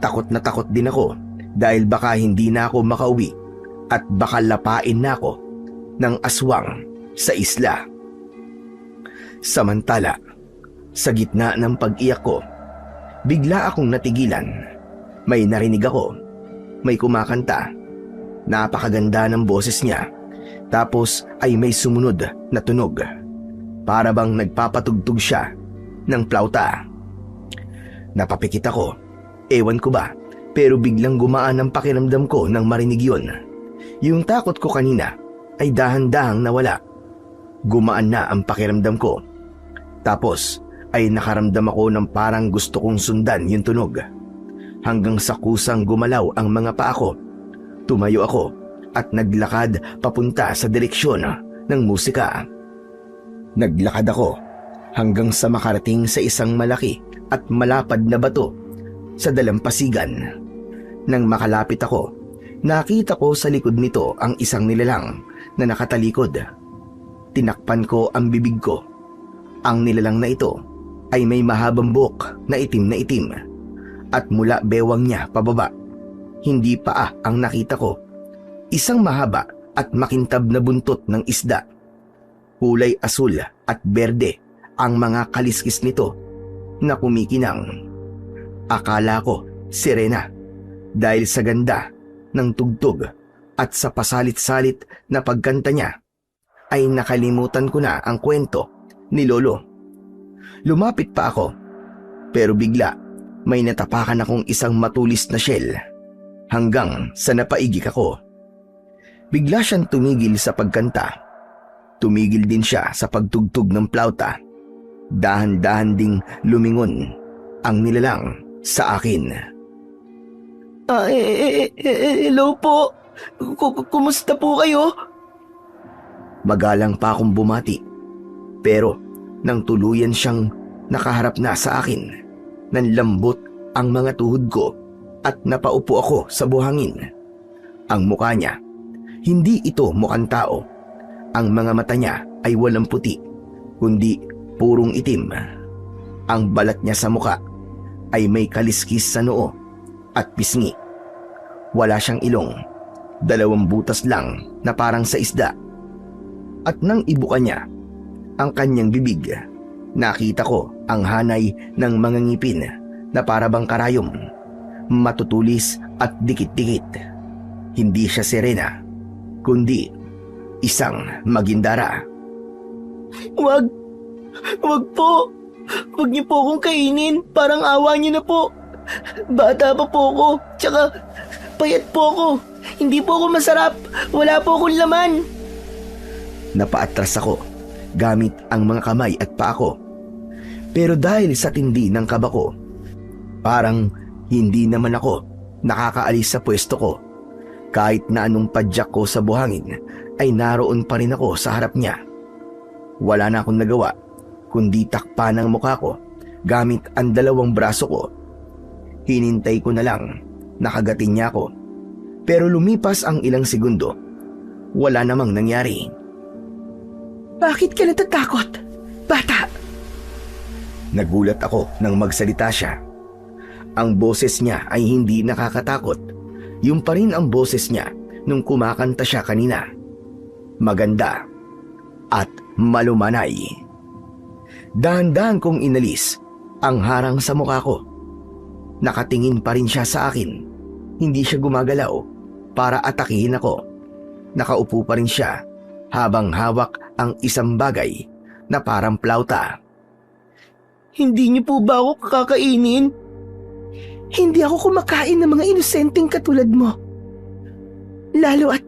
Takot na takot din ako dahil baka hindi na ako makauwi at baka lapain na ako ng aswang sa isla. Samantala, sa gitna ng pag-iyak ko, bigla akong natigilan. May narinig ako. May kumakanta. Napakaganda ng boses niya. Tapos ay may sumunod na tunog. Para bang nagpapatugtog siya ng plauta. Napapikit ako. Ewan ko ba, pero biglang gumaan ang pakiramdam ko nang marinig yun. Yung takot ko kanina ay dahan-dahang nawala. Gumaan na ang pakiramdam ko. Tapos ay nakaramdam ako ng parang gusto kong sundan yung tunog. Hanggang sa kusang gumalaw ang mga paa ko. Tumayo ako at naglakad papunta sa direksyon ng musika. Naglakad ako hanggang sa makarating sa isang malaki at malapad na bato sa dalampasigan. Nang makalapit ako, nakita ko sa likod nito ang isang nilalang na nakatalikod. Tinakpan ko ang bibig ko. Ang nilalang na ito ay may mahabang buhok na itim at mula bewang niya pababa. Hindi paa ang nakita ko. Isang mahaba at makintab na buntot ng isda. Kulay asul at berde ang mga kaliskis nito na kumikinang. Akala ko sirena dahil sa ganda ng tugtog at sa pasalit-salit na pagkanta niya ay nakalimutan ko na ang kwento ni Lolo. Lumapit pa ako pero bigla may natapakan akong isang matulis na shell hanggang sa napaigik ako. Bigla siyang tumigil sa pagkanta. Tumigil din siya sa pagtugtog ng plauta. Dahan-dahan ding lumingon ang nilalang sa akin. Hello po. Kumusta po kayo? Magalang pa akong bumati. Pero nang tuluyan siyang nakaharap na sa akin, nanlambot ang mga tuhod ko at napaupo ako sa buhangin. Ang mukha niya, hindi ito mukhang tao. Ang mga mata niya ay walang puti, kundi purong itim. Ang balat niya sa mukha ay may kaliskis sa noo at pisngi. Wala siyang ilong, 2 butas lang na parang sa isda. At nang ibuka niya ang kanyang bibig, nakita ko ang hanay ng mga ngipin na parabang karayom, matutulis at dikit-dikit. Hindi siya sirena, kundi isang magindara. Wag po. Wag niyo po akong kainin. Parang awa niyo na po. Bata pa po ako. Tsaka payat po ako. Hindi po ako masarap. Wala po akong laman. Napaatras ako gamit ang mga kamay at paa ko. Pero dahil sa tindi ng kaba ko, parang hindi naman ako nakakaalis sa pwesto ko. Kahit na anong padyak ko sa buhangin ay naroon pa rin ako sa harap niya. Wala na akong nagawa kundi takpan ang mukha ko gamit ang 2 braso ko. Hinintay ko na lang nakagatin niya ako. Pero lumipas ang ilang segundo, wala namang nangyari. Bakit ka natatakot, bata? Nagulat ako nang magsalita siya. Ang boses niya ay hindi nakakatakot. Yung pa rin ang boses niya nung kumakanta siya kanina. Maganda at malumanay. Dahan-dahan kong inalis ang harang sa mukha ko. Nakatingin pa rin siya sa akin. Hindi siya gumagalaw para atakihin ako. Nakaupo pa rin siya habang hawak ang isang bagay na parang plauta. Hindi niyo po ba ako kakainin? Hindi ako kumakain ng mga inosenteng katulad mo. Lalo at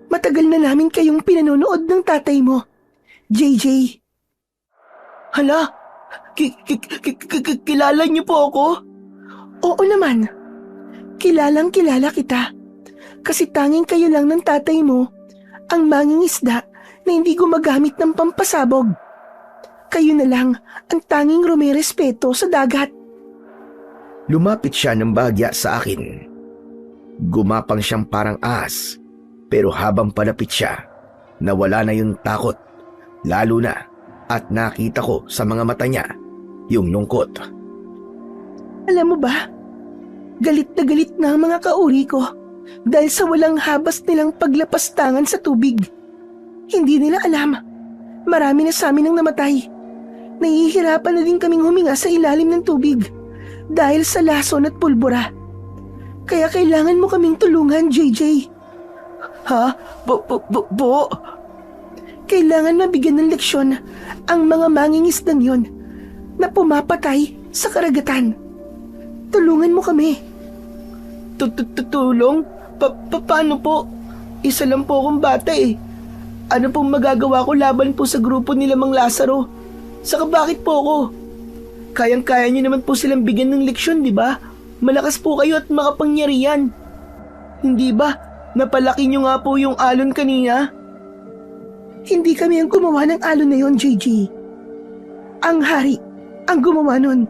matagal na namin kayong pinanonood ng tatay mo, JJ. Hala, kilala niyo po ako? Oo naman, kilalang kilala kita. Kasi tanging kayo lang ng tatay mo ang mangingisda na hindi gumagamit ng pampasabog. Kayo na lang ang tanging rumirespeto sa dagat. Lumapit siya ng bahagya sa akin. Gumapang siyang parang ahas, pero habang palapit siya, nawala na yung takot, lalo na at nakita ko sa mga mata niya yung lungkot. Alam mo ba, galit na ang mga kauri ko dahil sa walang habas nilang paglapastangan sa tubig. Hindi nila alam, marami na sa amin ang namatay. Nahihirapan na din kaming huminga sa ilalim ng tubig dahil sa lason at pulbura. Kaya kailangan mo kaming tulungan, JJ. Ha? Po? Kailangan mabigyan ng leksyon ang mga mangingisdang yon na pumapatay sa karagatan. Tulungan mo kami. Tulong? Paano po? Isa lang po akong bata eh. Ano pong magagawa ko laban po sa grupo nila Mang Lazaro? Saka bakit po ako? Kayang-kaya niyo naman po silang bigyan ng leksyon, di ba? Malakas po kayo at makapangyarihan. Hindi ba? Napalaki niyo nga po yung alon kanina. Hindi kami ang gumawa ng alon na yon, JJ. Ang hari ang gumawa nun.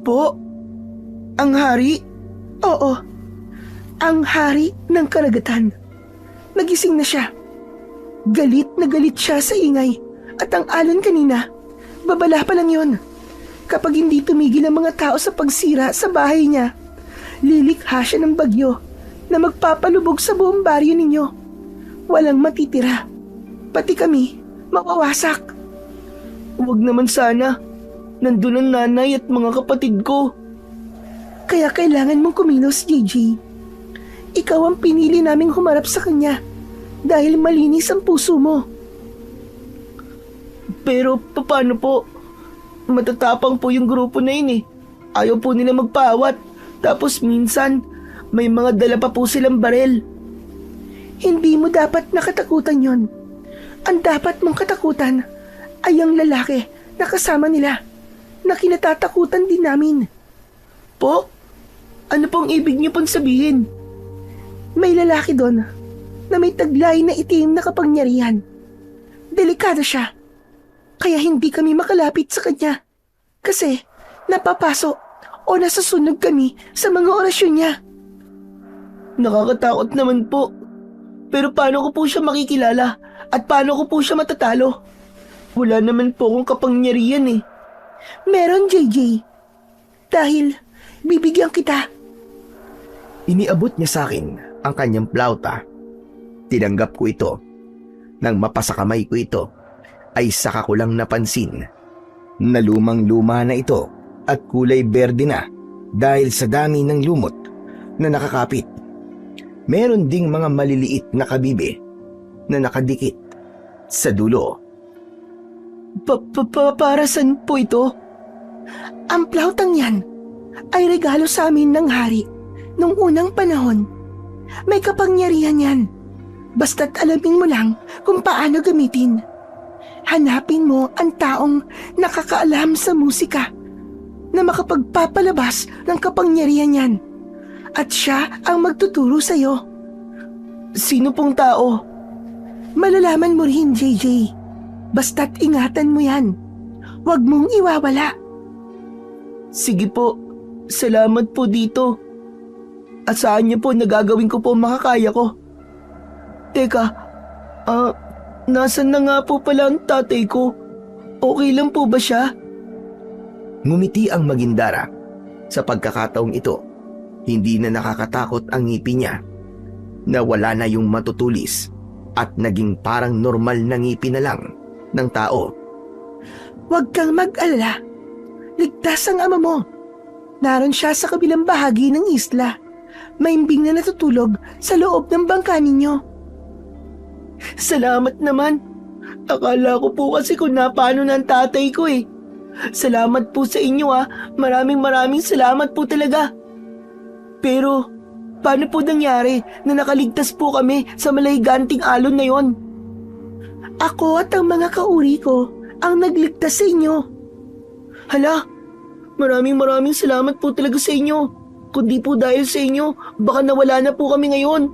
Po? Ang hari? Oo. Ang hari ng karagatan. Nagising na siya. Galit na galit siya sa ingay at ang alon kanina, babala pa lang yon. Kapag hindi tumigil ang mga tao sa pagsira sa bahay niya, lilikha siya ng bagyo na magpapalubog sa buong baryo ninyo. Walang matitira. Pati kami, mawawasak. Huwag naman sana. Nandun ang nanay at mga kapatid ko. Kaya kailangan mong kumilos, JJ. Ikaw ang pinili naming humarap sa kanya dahil malinis ang puso mo. Pero paano po? Matatapang po yung grupo na yun eh. Ayaw po nila magpaawat. Tapos minsan, may mga dala pa po silang barel. Hindi mo dapat nakatakutan yon. Ang dapat mong katakutan ay ang lalaki na kasama nila na kinatatakutan din namin. Po? Ano pong ibig niyo pong sabihin? May lalaki doon na may taglay na itim na kapangyarihan. Delikado siya. Kaya hindi kami makalapit sa kanya. Kasi napapaso o nasasunog kami sa mga orasyon niya. Nakakatakot naman po. Pero paano ko po siya makikilala at paano ko po siya matatalo? Wala naman po akong kapangyarihan eh. Meron, JJ. Dahil bibigyan kita. Iniabot niya sa akin ang kanyang plauta. Tinanggap ko ito. Nang mapasakamay ko ito, ay saka ko lang napansin na lumang-luma na ito at kulay berde na dahil sa dami ng lumot na nakakapit. Meron ding mga maliliit na kabibe na nakadikit sa dulo. Para saan po ito? Ang plautang yan ay regalo sa amin ng hari nung unang panahon. May kapangyarihan yan. Basta't alamin mo lang kung paano gamitin. Hanapin mo ang taong nakakaalam sa musika na makapagpapalabas ng kapangyarihan yan. At siya ang magtuturo sa'yo. Sino pong tao? Malalaman mo rin, JJ. Basta't ingatan mo yan. Huwag mong iwawala. Sige po. Salamat po dito. Asahan niyo po na gagawin ko po makakaya ko. Teka, nasan na nga po pala ang tatay ko? Okay lang po ba siya? Ngumiti ang Magindara. Sa pagkakataong ito, hindi na nakakatakot ang ngipin niya. Nawala na yung matutulis at naging parang normal na ngipin na lang ng tao. Huwag kang mag-alala. Ligtas ang ama mo. Naroon siya sa kabilang bahagi ng isla. Maimbing na natutulog sa loob ng bangka ninyo. Salamat naman. Akala ko po kasi kung napano ng tatay ko eh. Salamat po sa inyo ah. Maraming salamat po talaga. Pero, paano po nangyari na nakaligtas po kami sa malahiganting alon na yon? Ako at ang mga kauri ko ang nagligtas sa inyo. Hala, maraming salamat po talaga sa inyo. Kundi po dahil sa inyo, baka nawala na po kami ngayon.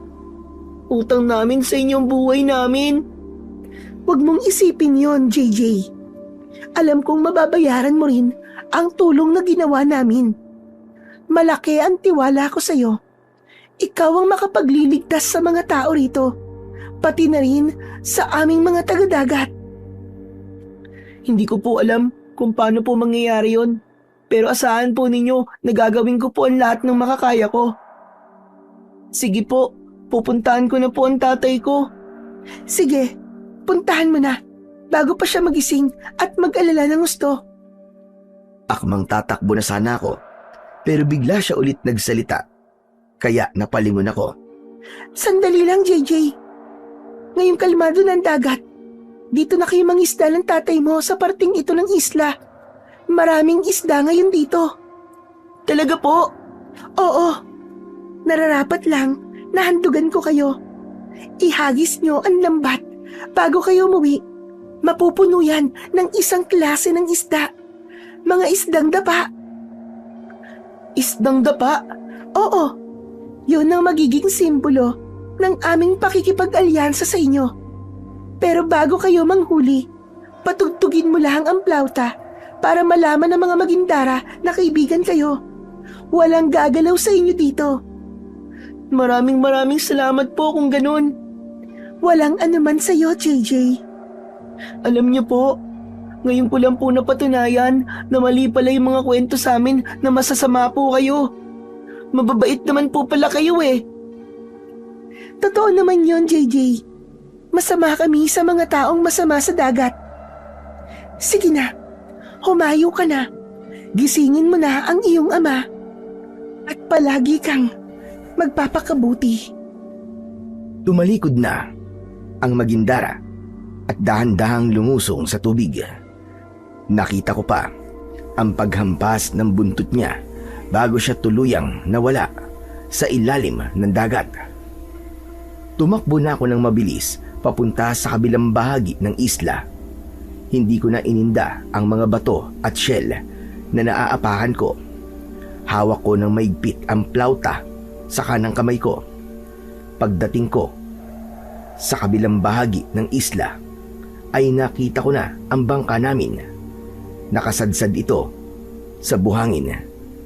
Utang namin sa inyo ang buhay namin. Huwag mong isipin yon, JJ. Alam kong mababayaran mo rin ang tulong na ginawa namin. Malaki ang tiwala ko sa iyo. Ikaw ang makapagliligtas sa mga tao rito, pati na rin sa aming mga taga-dagat. Hindi ko po alam kung paano po mangyayari yon, pero asahan po ninyo na gagawin ko po ang lahat ng makakaya ko. Sige po, pupuntahan ko na po ang tatay ko. Sige, puntahan mo na, bago pa siya magising at mag-alala ng gusto. Akmang tatakbo na sana ako, pero bigla siya ulit nagsalita. Kaya napalingon ako. Sandali lang, JJ. Ngayong kalmado ng dagat, dito na kayo mangisda ng tatay mo sa parting ito ng isla. Maraming isda ngayon dito. Talaga po? Oo. Nararapat lang na handugan ko kayo. Ihagis nyo ang lambat bago kayo umuwi. Mapupuno yan ng isang klase ng isda. Mga isdang dapa. Isdang dapa? Oo. Yun ang magiging simbolo ng aming pakikipag-alyansa sa inyo. Pero bago kayo manghuli, patugtugin mo lang ang plauta para malaman ng mga Magindara na kaibigan kayo. Walang gagalaw sa inyo dito. Maraming salamat po kung ganun. Walang anuman sa iyo, JJ. Alam niyo po, ngayon ko lang po napatunayan na mali pala yung mga kwento sa amin na masasama po kayo. Mababait naman po pala kayo eh. Totoo naman yon, JJ. Masama kami sa mga taong masama sa dagat. Sige na, humayo ka na. Gisingin mo na ang iyong ama. At palagi kang magpapakabuti. Tumalikod na ang Magindara at dahan-dahang lumusong sa tubig. Nakita ko pa ang paghampas ng buntot niya bago siya tuluyang nawala sa ilalim ng dagat. Tumakbo na ako ng mabilis papunta sa kabilang bahagi ng isla. Hindi ko na ininda ang mga bato at shell na naaapahan ko. Hawak ko ng maigpit ang plauta sa kanang kamay ko. Pagdating ko sa kabilang bahagi ng isla ay nakita ko na ang bangka namin. Nakasadsad ito sa buhangin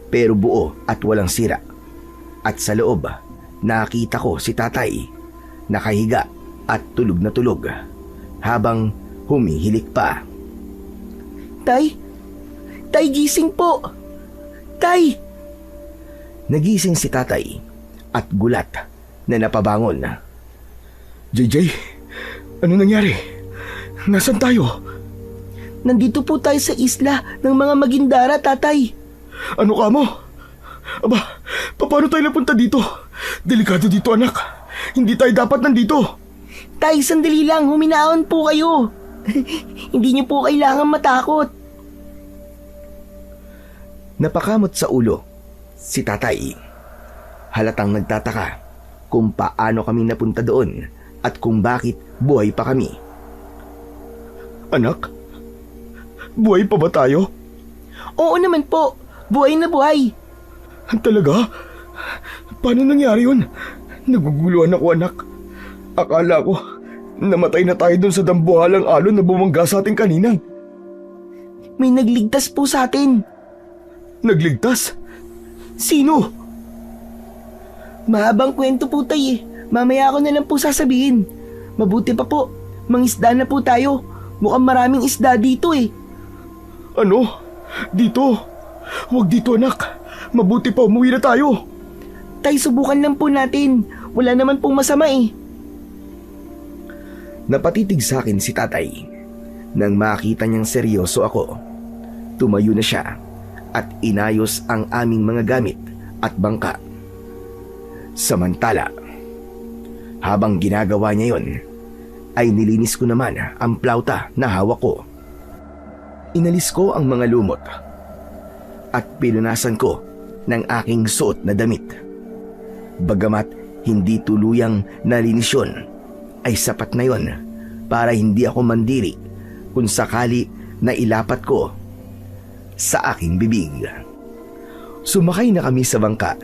pero buo at walang sira. At sa loob, nakita ko si tatay nakahiga at tulog na tulog habang humihilik pa. Tay! Tay, gising po! Tay! Nagising si tatay at gulat na napabangon. JJ, ano nangyari? Nasaan tayo? Nandito po tayo sa isla ng mga Magindara, tatay. Ano ka mo? Aba, paano tayo napunta dito? Delikado dito, anak. Hindi tayo dapat nandito. Tay, sandali lang, huminaon po kayo. Hindi niyo po kailangan matakot. Napakamot sa ulo si tatay. Halatang nagtataka kung paano kami napunta doon at kung bakit buhay pa kami. Anak, buhay pa ba tayo? Oo naman po, buhay na buhay. Talaga? Paano nangyari yun? Naguguluhan ako, anak. Akala ko, namatay na tayo dun sa dambuhalang alon na bumangga sa atin kanina. May nagligtas po sa atin. Nagligtas? Sino? Mahabang kwento po tay eh. Mamaya ko na lang po sasabihin. Mabuti pa po, mangisda na po tayo. Mukhang maraming isda dito eh. Ano? Dito? Huwag dito, anak. Mabuti pa umuwi na tayo. Tay, subukan lang po natin. Wala naman pong masama eh. Napatitig sa akin si tatay. Nang makita niyang seryoso ako, tumayo na siya at inayos ang aming mga gamit at bangka. Samantala, habang ginagawa niya yon, ay nilinis ko naman ang plauta na hawak ko. Inalis ko ang mga lumot at pinunasan ko ng aking suot na damit. Bagamat hindi tuluyang nalinis yun, ay sapat na yon para hindi ako mandiri kung sakali na ilapat ko sa aking bibig. Sumakay na kami sa bangka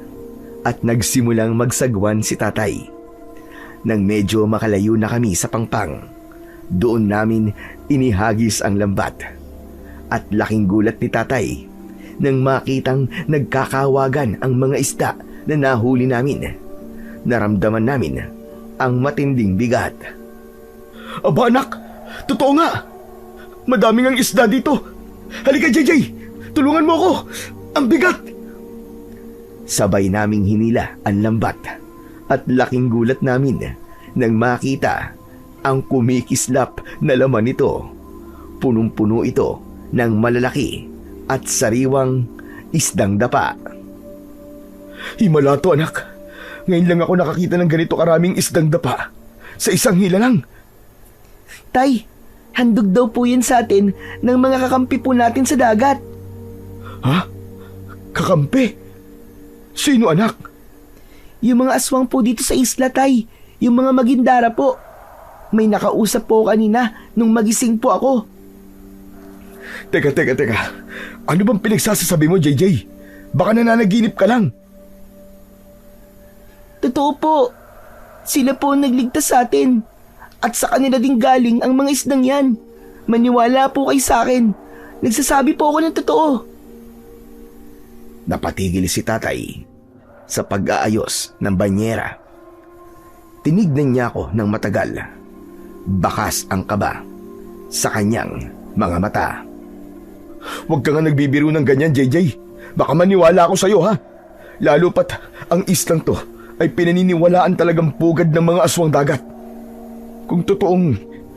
at nagsimulang magsagwan si tatay. Nang medyo makalayo na kami sa pangpang, doon namin inihagis ang lambat. At laking gulat ni tatay nang makitang nagkakawagan ang mga isda na nahuli namin. Naramdaman namin ang matinding bigat. Aba, anak! Totoo nga! Madaming ang isda dito! Halika, JJ! Tulungan mo ako! Ang bigat! Sabay naming hinila ang lambat at laking gulat namin nang makita ang kumikislap na laman nito. Punong-puno ito ng malalaki at sariwang isdang dapa. Himala to, anak. Ngayon lang ako nakakita ng ganito karaming isdang dapa. Sa isang hila lang. Tay, handog daw po yan sa atin ng mga kakampi po natin sa dagat. Ha? Kakampi? Sino, anak? Yung mga aswang po dito sa isla, tay. Yung mga Magindara po. May nakausap po kanina nung magising po ako. Teka. Ano bang pinagsasasabi mo, JJ? Baka nananaginip ka lang. Totoo po. Sila po ang nagligtas sa atin. At sa kanila din galing ang mga isdang yan. Maniwala po kayo sa akin. Nagsasabi po ako ng totoo. Napatigil si tatay sa pag-aayos ng banyera. Tinignan niya ako ng matagal. Bakas ang kaba sa kanyang mga mata. Huwag ka nga nagbibiro ng ganyan, JJ. Baka maniwala ako sa'yo, ha? Lalo pat ang islang to ay pinaniniwalaan talagang pugad ng mga aswang dagat. Kung totoong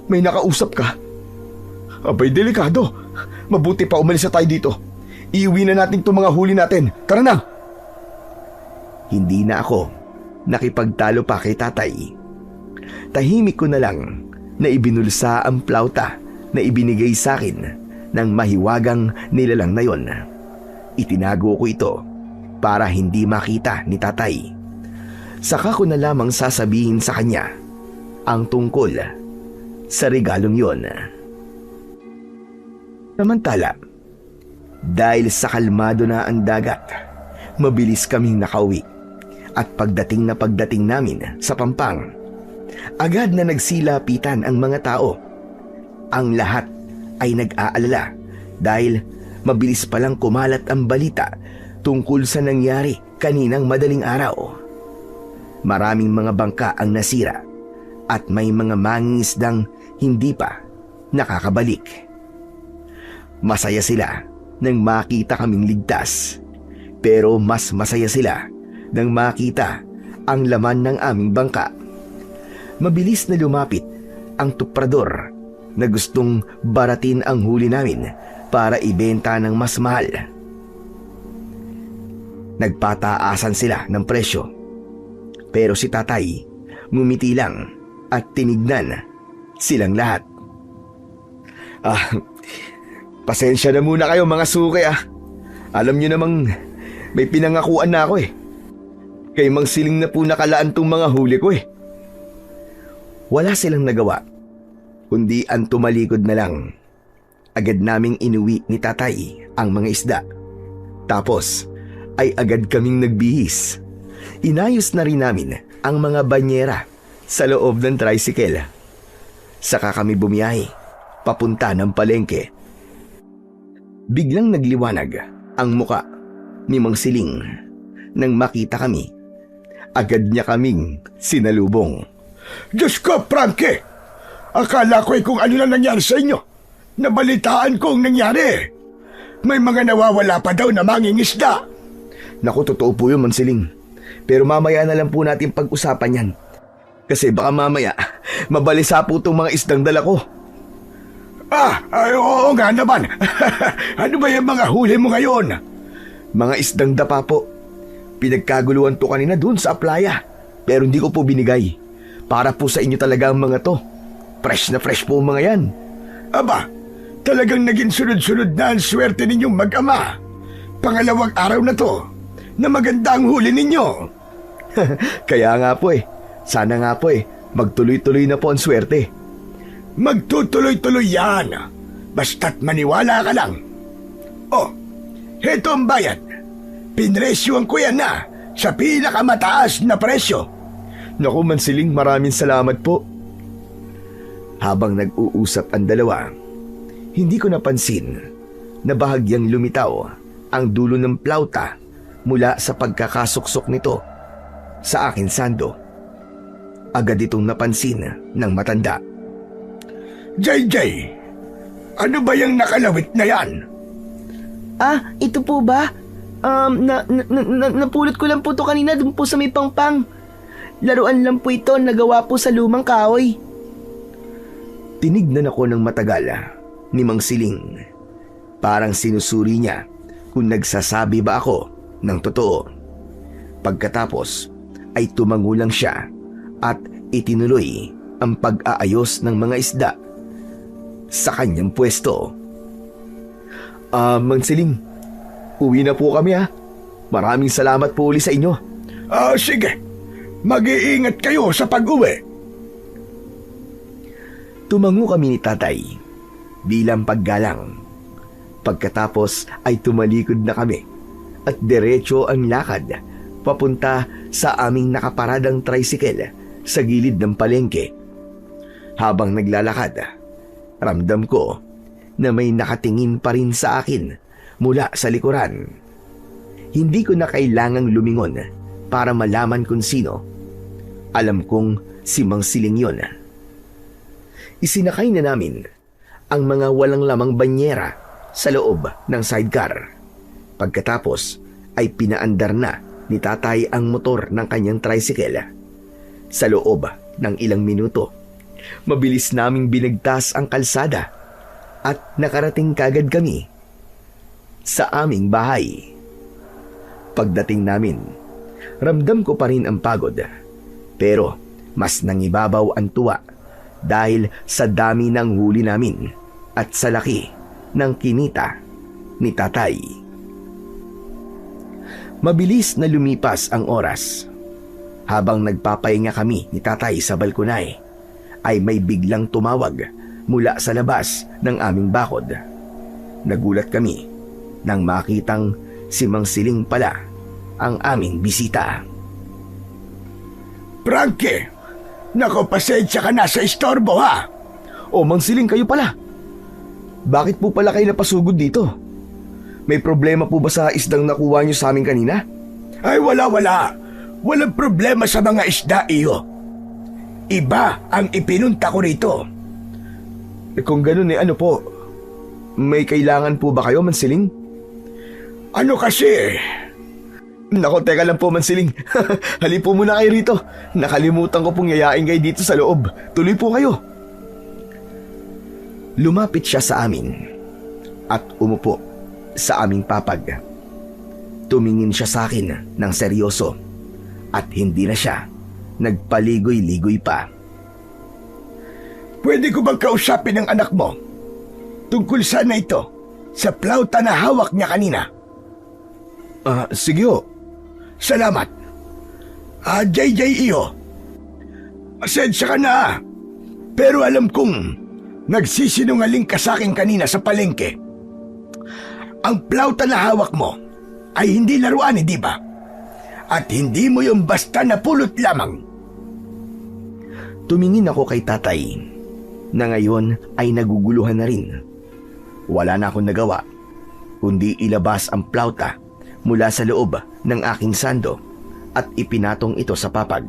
may nakausap ka, abay delikado. Mabuti pa umalis na tayo dito. Iuwi na natin itong mga huli natin. Tara na! Hindi na ako nakipagtalo pa kay tatay. Tahimik ko na lang na ibinulsa ang plauta na ibinigay sa akin ng mahiwagang nilalang na yon. Itinago ko ito para hindi makita ni tatay. Saka ko na lamang sasabihin sa kanya ang tungkol sa regalong yon. Samantala, dahil sa kalmado na ang dagat, mabilis kaming nakauwi. At pagdating namin sa Pampang, agad na nagsilapitan ang mga tao. Ang lahat ay nag-aalala dahil mabilis palang kumalat ang balita tungkol sa nangyari kaninang madaling araw. Maraming mga bangka ang nasira at may mga mangingisdang hindi pa nakakabalik. Masaya sila nang makita kaming ligtas, pero mas masaya sila nang makita ang laman ng aming bangka. Mabilis na lumapit ang tuprador na gustong baratin ang huli namin para ibenta ng mas mahal. Nagpataasan sila ng presyo. Pero si tatay ngumiti lang at tinignan silang lahat. Pasensya na muna kayo mga suki Alam nyo namang may pinangakuan na ako Kay Mang Siling na po nakalaan tong mga huli ko Wala silang nagawa, kundi ang tumalikod na lang. Agad naming inuwi ni tatay ang mga isda. Tapos ay agad kaming nagbihis. Inayos na rin namin ang mga banyera sa loob ng tricycle. Saka kami bumiyahe papunta ng palengke. Biglang nagliwanag ang muka ni Mang Siling nang makita kami. Agad niya kaming sinalubong. Diyos ko, Frankie! Akala ko kung ano na nangyari sa inyo. Nabalitaan ko ang nangyari. May mga nawawala pa daw na mangingisda. Naku, totoo po yun, Mang Siling. Pero mamaya na lang po natin pag-usapan yan. Kasi baka mamaya, mabalisa po itong mga isdang dala ko. Oo nga naman. Ano ba yung mga huli mo ngayon? Mga isdang dapa po. Pinagkaguluhan to kanina dun sa playa. Pero hindi ko po binigay. Para po sa inyo talaga ang mga to. Fresh na fresh po mga yan. Aba, talagang naging sunod-sunod na ang swerte ninyong mag-ama. Pangalawang araw na to, na maganda ang huli ninyo. Kaya nga po Sana nga po magtuloy-tuloy na po ang swerte. Magtutuloy-tuloy yan. Basta't maniwala ka lang. Heto ang bayad. Pinresyohan ko yan na sa pinakamataas na presyo. Naku, Mang Siling, maraming salamat po. Habang nag-uusap ang dalawa, hindi ko napansin na bahagyang lumitaw ang dulo ng plauta mula sa pagkakasuksok nito sa akin sando. Agad itong napansin ng matanda. JJ, ano ba yung nakalawit na yan? Ito po ba? Napulot ko lang po to kanina dun po sa may pangpang. Laruan lang po ito, nagawa po sa lumang kahoy. Tinignan ako ng matagal ni Mang Siling. Parang sinusuri niya kung nagsasabi ba ako ng totoo. Pagkatapos ay tumango lang siya at itinuloy ang pag-aayos ng mga isda sa kanyang pwesto. Mang Siling, uwi na po kami Maraming salamat po uli sa inyo. Sige, mag-iingat kayo sa pag-uwi. Tumango kami ni tatay bilang paggalang. Pagkatapos ay tumalikod na kami at diretso ang lakad papunta sa aming nakaparadang tricycle sa gilid ng palengke. Habang naglalakad, ramdam ko na may nakatingin pa rin sa akin mula sa likuran. Hindi ko na kailangang lumingon para malaman kung sino. Alam kong si Mang Siling yun. Isinakay na namin ang mga walang lamang banyera sa loob ng sidecar. Pagkatapos ay pinaandar na ni tatay ang motor ng kanyang tricycle. Sa loob ng ilang minuto, mabilis naming binigtas ang kalsada at nakarating kagad kami sa aming bahay. Pagdating namin, ramdam ko pa rin ang pagod, pero mas nangibabaw ang tuwa dahil sa dami ng huli namin at sa laki ng kinita ni tatay. Mabilis na lumipas ang oras. Habang nagpapahinga kami ni tatay sa balkonay, ay may biglang tumawag mula sa labas ng aming bakod. Nagulat kami nang makitang si Mang Siling pala ang aming bisita. Frankie, naku, pasensya ka na sa istorbo Mang Siling, kayo pala. Bakit po pala kayo napasugod dito? May problema po ba sa isdang nakuha niyo sa amin kanina? Ay wala. Walang problema sa mga isda iyo. Iba ang ipinunta ko rito. Kung ganun ano po, may kailangan po ba kayo, Mang Siling? Ano kasi, Nako, teka lang po, Mansiling. Hali po muna kayo rito. Nakalimutan ko pong yayain kayo dito sa loob. Tuloy po kayo. Lumapit siya sa amin at umupo sa aming papag. Tumingin siya sa akin ng seryoso at hindi na siya nagpaligoy-ligoy pa. Pwede ko bang kausapin ang anak mo? Tungkol sana ito, sa plauta na hawak niya kanina. Sige ho. Salamat. JJ Iho. Pasensya ka na. Pero alam kong nagsisinungaling ka sa akin kanina sa palengke. Ang plauta na hawak mo ay hindi laruan, di ba? At hindi mo yung basta napulot lamang. Tumingin ako kay tatay na ngayon ay naguguluhan na rin. Wala na akong nagawa kundi ilabas ang plauta mula sa loob ng aking sando at ipinatong ito sa papag.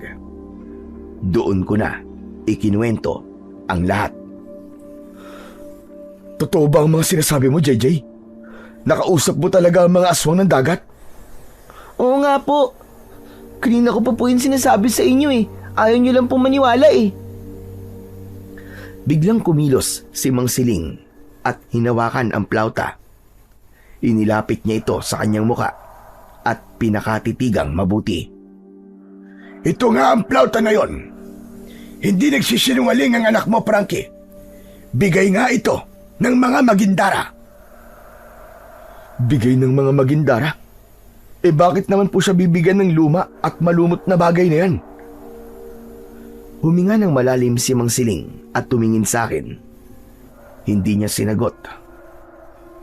Doon ko na ikinuwento ang lahat. Totoo ba ang mga sinasabi mo, JJ? Nakausap mo talaga ang mga aswang ng dagat? Oo nga po. Kanina ko pa po yung sinasabi sa inyo eh. Ayaw nyo lang pong maniwala eh. Biglang kumilos si Mang Siling at hinawakan ang plauta. Inilapit niya ito sa kanyang muka at pinakatitigang mabuti. Ito nga ang plauta na yon. Hindi nagsisinungaling ang anak mo, Frankie. Bigay nga ito ng mga magindara. Bigay ng mga magindara? Bakit naman po siya bibigyan ng luma at malumot na bagay na yan? Huminga ng malalim si Mang Siling at tumingin sa akin. Hindi niya sinagot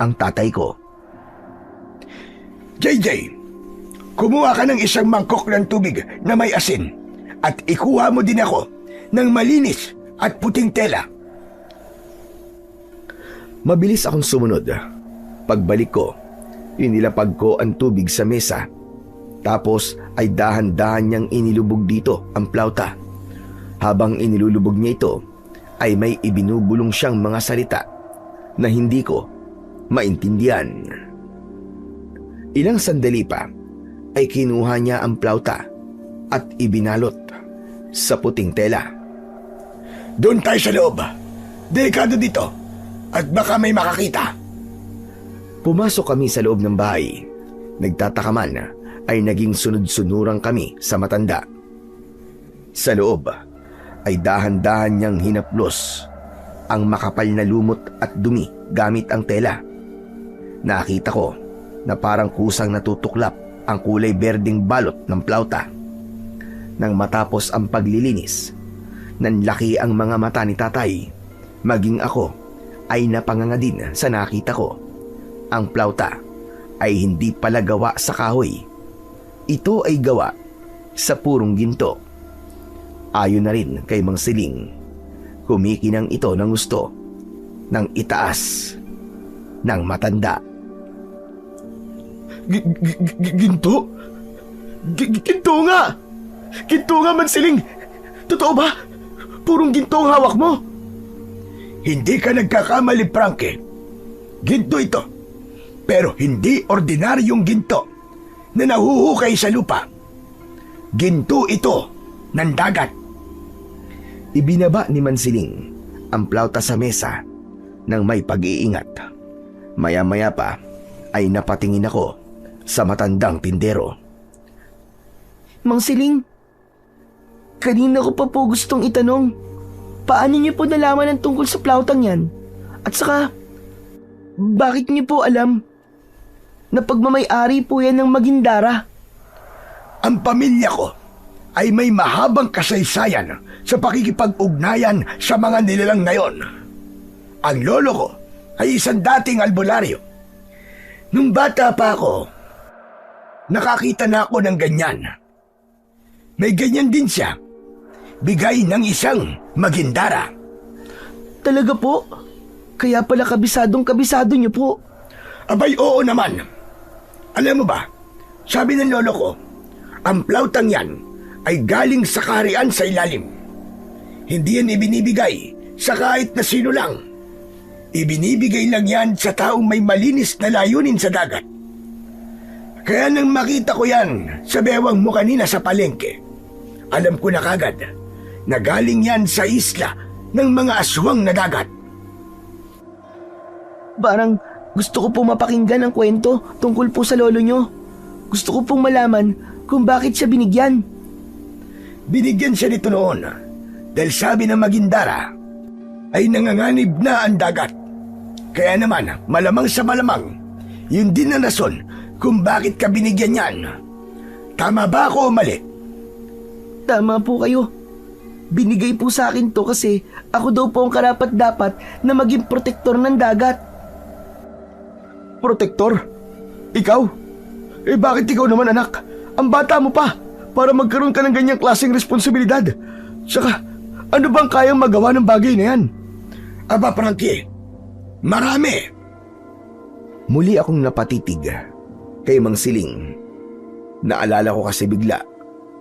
ang tatay ko. JJ, kumuha ka ng isang mangkok ng tubig na may asin at ikuha mo din ako ng malinis at puting tela. Mabilis akong sumunod. Pagbalik ko, inilapag ko ang tubig sa mesa. Tapos ay dahan-dahan niyang inilubog dito ang plauta. Habang inilulubog niya ito, ay may ibinubulong siyang mga salita na hindi ko maintindihan. Ilang sandali pa ay kinuha niya ang plauta at ibinalot sa puting tela. Doon tayo sa loob. Delikado dito at baka may makakita. Pumasok kami sa loob ng bahay. Nagtataka man ay naging sunod-sunurang kami sa matanda. Sa loob ay dahan-dahan niyang hinaplos ang makapal na lumot at dumi gamit ang tela. Nakita ko na parang kusang natutuklap ang kulay berdeng balot ng plauta. Nang matapos ang paglilinis, nanlaki ang mga mata ni tatay. Maging ako ay napanganga din sa nakita ko. Ang plauta ay hindi pala gawa sa kahoy. Ito ay gawa sa purong ginto. Ayon na rin kay Mang Siling, kumikinang ito ng gusto ng itaas ng matanda. Ginto? Ginto nga! Ginto nga, Mang Siling! Totoo ba? Purong ginto ang hawak mo? Hindi ka nagkakamali, Frankie. Ginto ito. Pero hindi ordinaryong ginto na nahuhukay sa lupa. Ginto ito ng dagat. Ibinaba ni Mansiling ang plauta sa mesa nang may pag-iingat. Maya-maya pa ay napatingin ako sa matandang tindero. Mang Siling, kanina ko pa po gustong itanong, paano niyo po nalaman ang tungkol sa plautang yan? At saka, bakit niyo po alam na pagmamay-ari po yan ng Magindara? Ang pamilya ko ay may mahabang kasaysayan sa pakikipag-ugnayan sa mga nilalang ngayon. Ang lolo ko ay isang dating albularyo. Nung bata pa ako, nakakita na ako ng ganyan. May ganyan din siya. Bigay ng isang Magindara. Talaga po? Kaya pala kabisadong-kabisado niyo po. Abay, oo naman. Alam mo ba, sabi ng lolo ko, ang plautang yan ay galing sa kaharian sa ilalim. Hindi yan ibinibigay sa kahit na sino lang. Ibinibigay lang yan sa taong may malinis na layunin sa dagat. Kaya nang makita ko yan sa bewang mo kanina sa palengke, alam ko na kagad na galing yan sa isla ng mga aswang na dagat. Parang gusto ko pong mapakinggan ang kwento tungkol po sa lolo nyo. Gusto ko pong malaman kung bakit siya binigyan. Binigyan siya nito noon dahil sabi ng Magindara ay nanganganib na ang dagat. Kaya naman, malamang sa malamang, yun din ang rason kung bakit ka binigyan yan. Tama ba ako o mali? Tama po kayo. Binigay po sa akin to kasi ako daw po ang karapat-dapat na maging protektor ng dagat. Protektor? Ikaw? Bakit ikaw naman, anak? Ang bata mo pa para magkaroon ka ng ganyang klaseng responsibilidad. Saka, ano bang kayang magawa ng bagay na yan? Aba, Frankie, marami. Muli akong napatitig kay Mang Siling. Naalala ko kasi bigla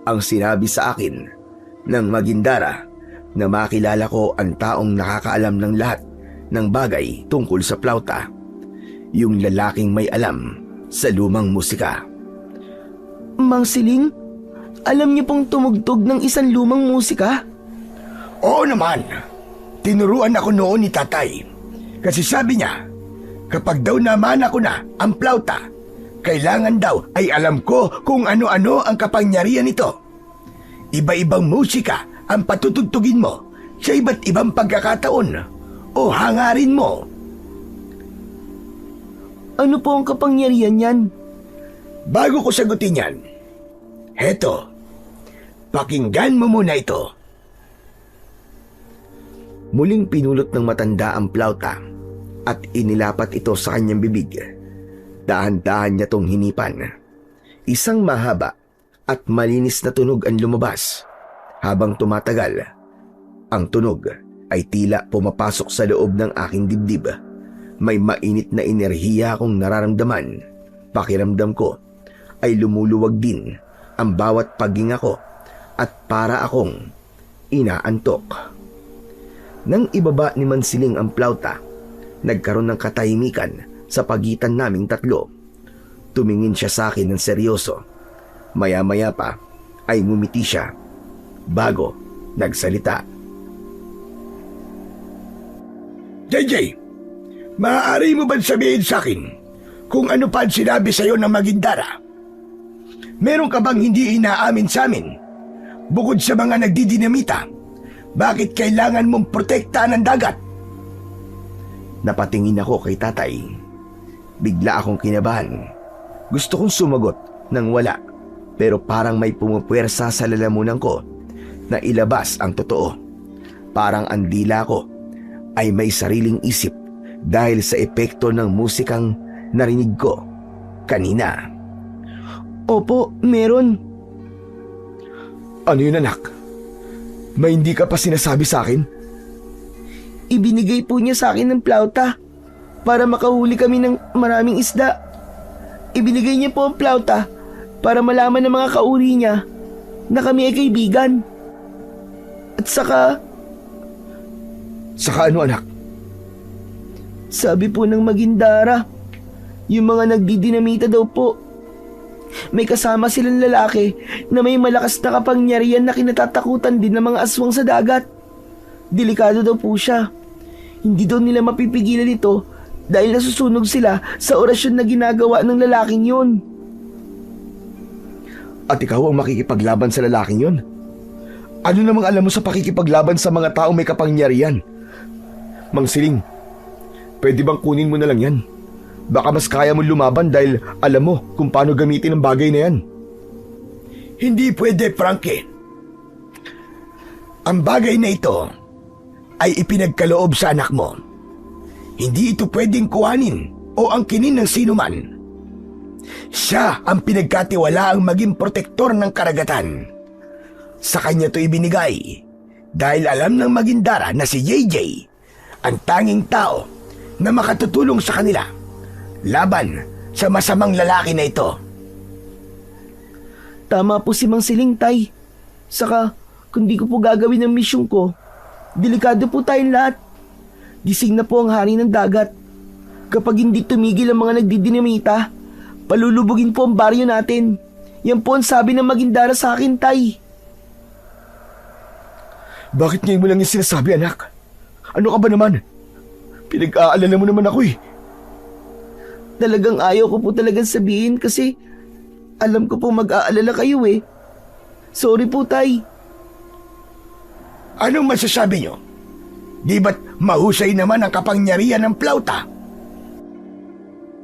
ang sinabi sa akin ng Magindara na makilala ko ang taong nakakaalam ng lahat ng bagay tungkol sa plauta, yung lalaking may alam sa lumang musika. Mang Siling, alam niyo pong tumugtog ng isang lumang musika? Oo naman. Tinuruan ako noon ni tatay. Kasi sabi niya, kapag daw naman ako na ang plauta, kailangan daw ay alam ko kung ano-ano ang kapangyarihan nito. Iba-ibang musika ang patutugtugin mo sa iba't ibang pagkakataon o hangarin mo. Ano po ang kapangyarihan yan? Bago ko sagutin yan, heto, pakinggan mo muna ito. Muling pinulot ng matanda ang plauta at inilapat ito sa kanyang bibig. Dahan-dahan niya tong hinipan. Isang mahaba at malinis na tunog ang lumabas. Habang tumatagal, ang tunog ay tila pumapasok sa loob ng aking dibdib. May mainit na enerhiya akong nararamdaman. Pakiramdam ko ay lumuluwag din ang bawat paghinga ko at para akong inaantok. Nang ibaba ni Mansiling ang plauta, nagkaroon ng katahimikan sa pagitan naming tatlo. Tumingin siya sa akin ng seryoso. Maya-maya pa ay ngumiti siya bago nagsalita. JJ, maaari mo ba sabihin sa akin kung ano pa ang sinabi sa'yo ng Magindara? Meron ka bang hindi inaamin sa amin? Bukod sa mga nagdidinamita, bakit kailangan mong protektahan ang dagat? Napatingin ako kay tatay. Bigla akong kinabahan. Gusto kong sumagot nang wala, pero parang may pumupwersa sa lalamunan ko na ilabas ang totoo. Parang ang dila ko ay may sariling isip dahil sa epekto ng musikang narinig ko kanina. Opo, meron. Ano yun, anak? May hindi ka pa sinasabi sa akin? Ibinigay po niya sa akin ng plauta para makahuli kami ng maraming isda. Ibinigay niya po ang plauta para malaman ng mga kauri niya na kami ay kaibigan. At saka... Saka ano, anak? Sabi po ng Magindara, yung mga nagdidinamita daw po, may kasama silang lalaki na may malakas na kapangyarihan na kinatatakutan din ng mga aswang sa dagat. Delikado daw po siya. Hindi daw nila mapipigilan ito dahil nasusunog sila sa orasyon na ginagawa ng lalaking yun. At ikaw ang makikipaglaban sa lalaking yun? Ano namang alam mo sa pakikipaglaban sa mga taong may kapangyarihan? Mang Siling, pwede bang kunin mo na lang yan? Baka mas kaya mo lumaban dahil alam mo kung paano gamitin ang bagay na yan. Hindi pwede, Frankie. Ang bagay na ito ay ipinagkaloob sa anak mo. Hindi ito pwedeng kuhanin o angkinin ng sino man. Siya ang pinagkatiwalaang maging protektor ng karagatan. Sa kanya ito ibinigay dahil alam ng Magindara na si JJ ang tanging tao na makatutulong sa kanila laban sa masamang lalaki na ito. Tama po si Mang Siling, tay. Saka, kung di ko po gagawin ang misyon ko, delikado po tayong lahat. Gising na po ang hari ng dagat. Kapag hindi tumigil ang mga nagdidinamita, Palulubugin po ang baryo natin. Yan po ang sabi ng Magindara sa akin, Tay. Bakit ngayon mo lang yung sinasabi, anak? Ano ka ba naman? Pinag-aalala mo naman ako eh. Talagang ayaw ko po talagang sabihin kasi alam ko po mag-aalala kayo eh. Sorry po, Tay. Anong masasabi nyo? Di ba't mahusay naman ang kapangyarihan ng plauta?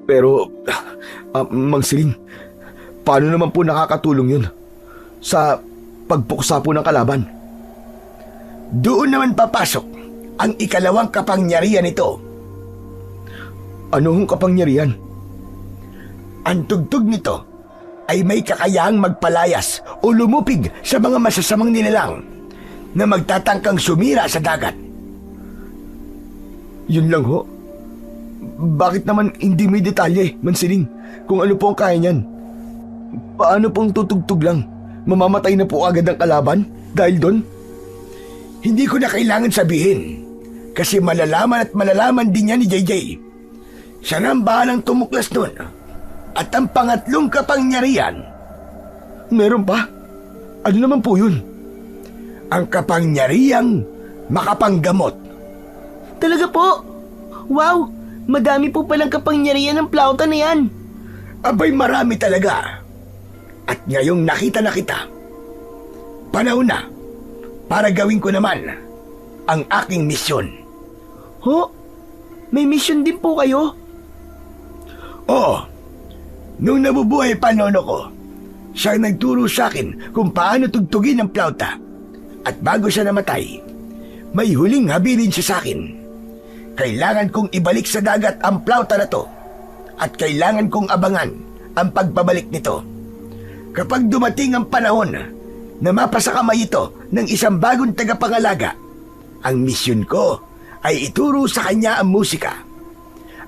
Pero, Mang Siling, paano naman po nakakatulong yun sa pagpuksa po ng kalaban? Doon naman papasok ang ikalawang kapangyarihan nito. Ano hong kapangyarihan? Ang tugtog nito ay may kakayahang magpalayas o lumupig sa mga masasamang nilalang na magtatangkang sumira sa dagat. Yun lang ho. Bakit naman hindi may detalye, Mansiling, kung ano po ang kaya niyan? Paano pong tutugtog lang? Mamamatay na po agad ang kalaban dahil doon? Hindi ko na kailangan sabihin kasi malalaman at malalaman din niya ni JJ. Siya na ang bahalang tumuklas nun. At ang pangatlong kapangyarihan. Meron pa? Ano naman po yun? Ang kapangyarihang makapanggamot. Talaga po? Wow! Madami po palang kapangyarihan ng plauta na yan. Abay, marami talaga. At ngayong nakita na kita, panahon na para gawin ko naman ang aking misyon. Ho? May mission din po kayo? Oo. Nung nabubuhay pa nono ko, siya nagturo sa akin kung paano tugtugin ang plauta. At bago siya namatay, may huling habilin siya sa akin. Kailangan kong ibalik sa dagat ang plauta na to at kailangan kong abangan ang pagbabalik nito. Kapag dumating ang panahon na mapasa kamay ito ng isang bagong tagapangalaga, ang misyon ko ay ituro sa kanya ang musika.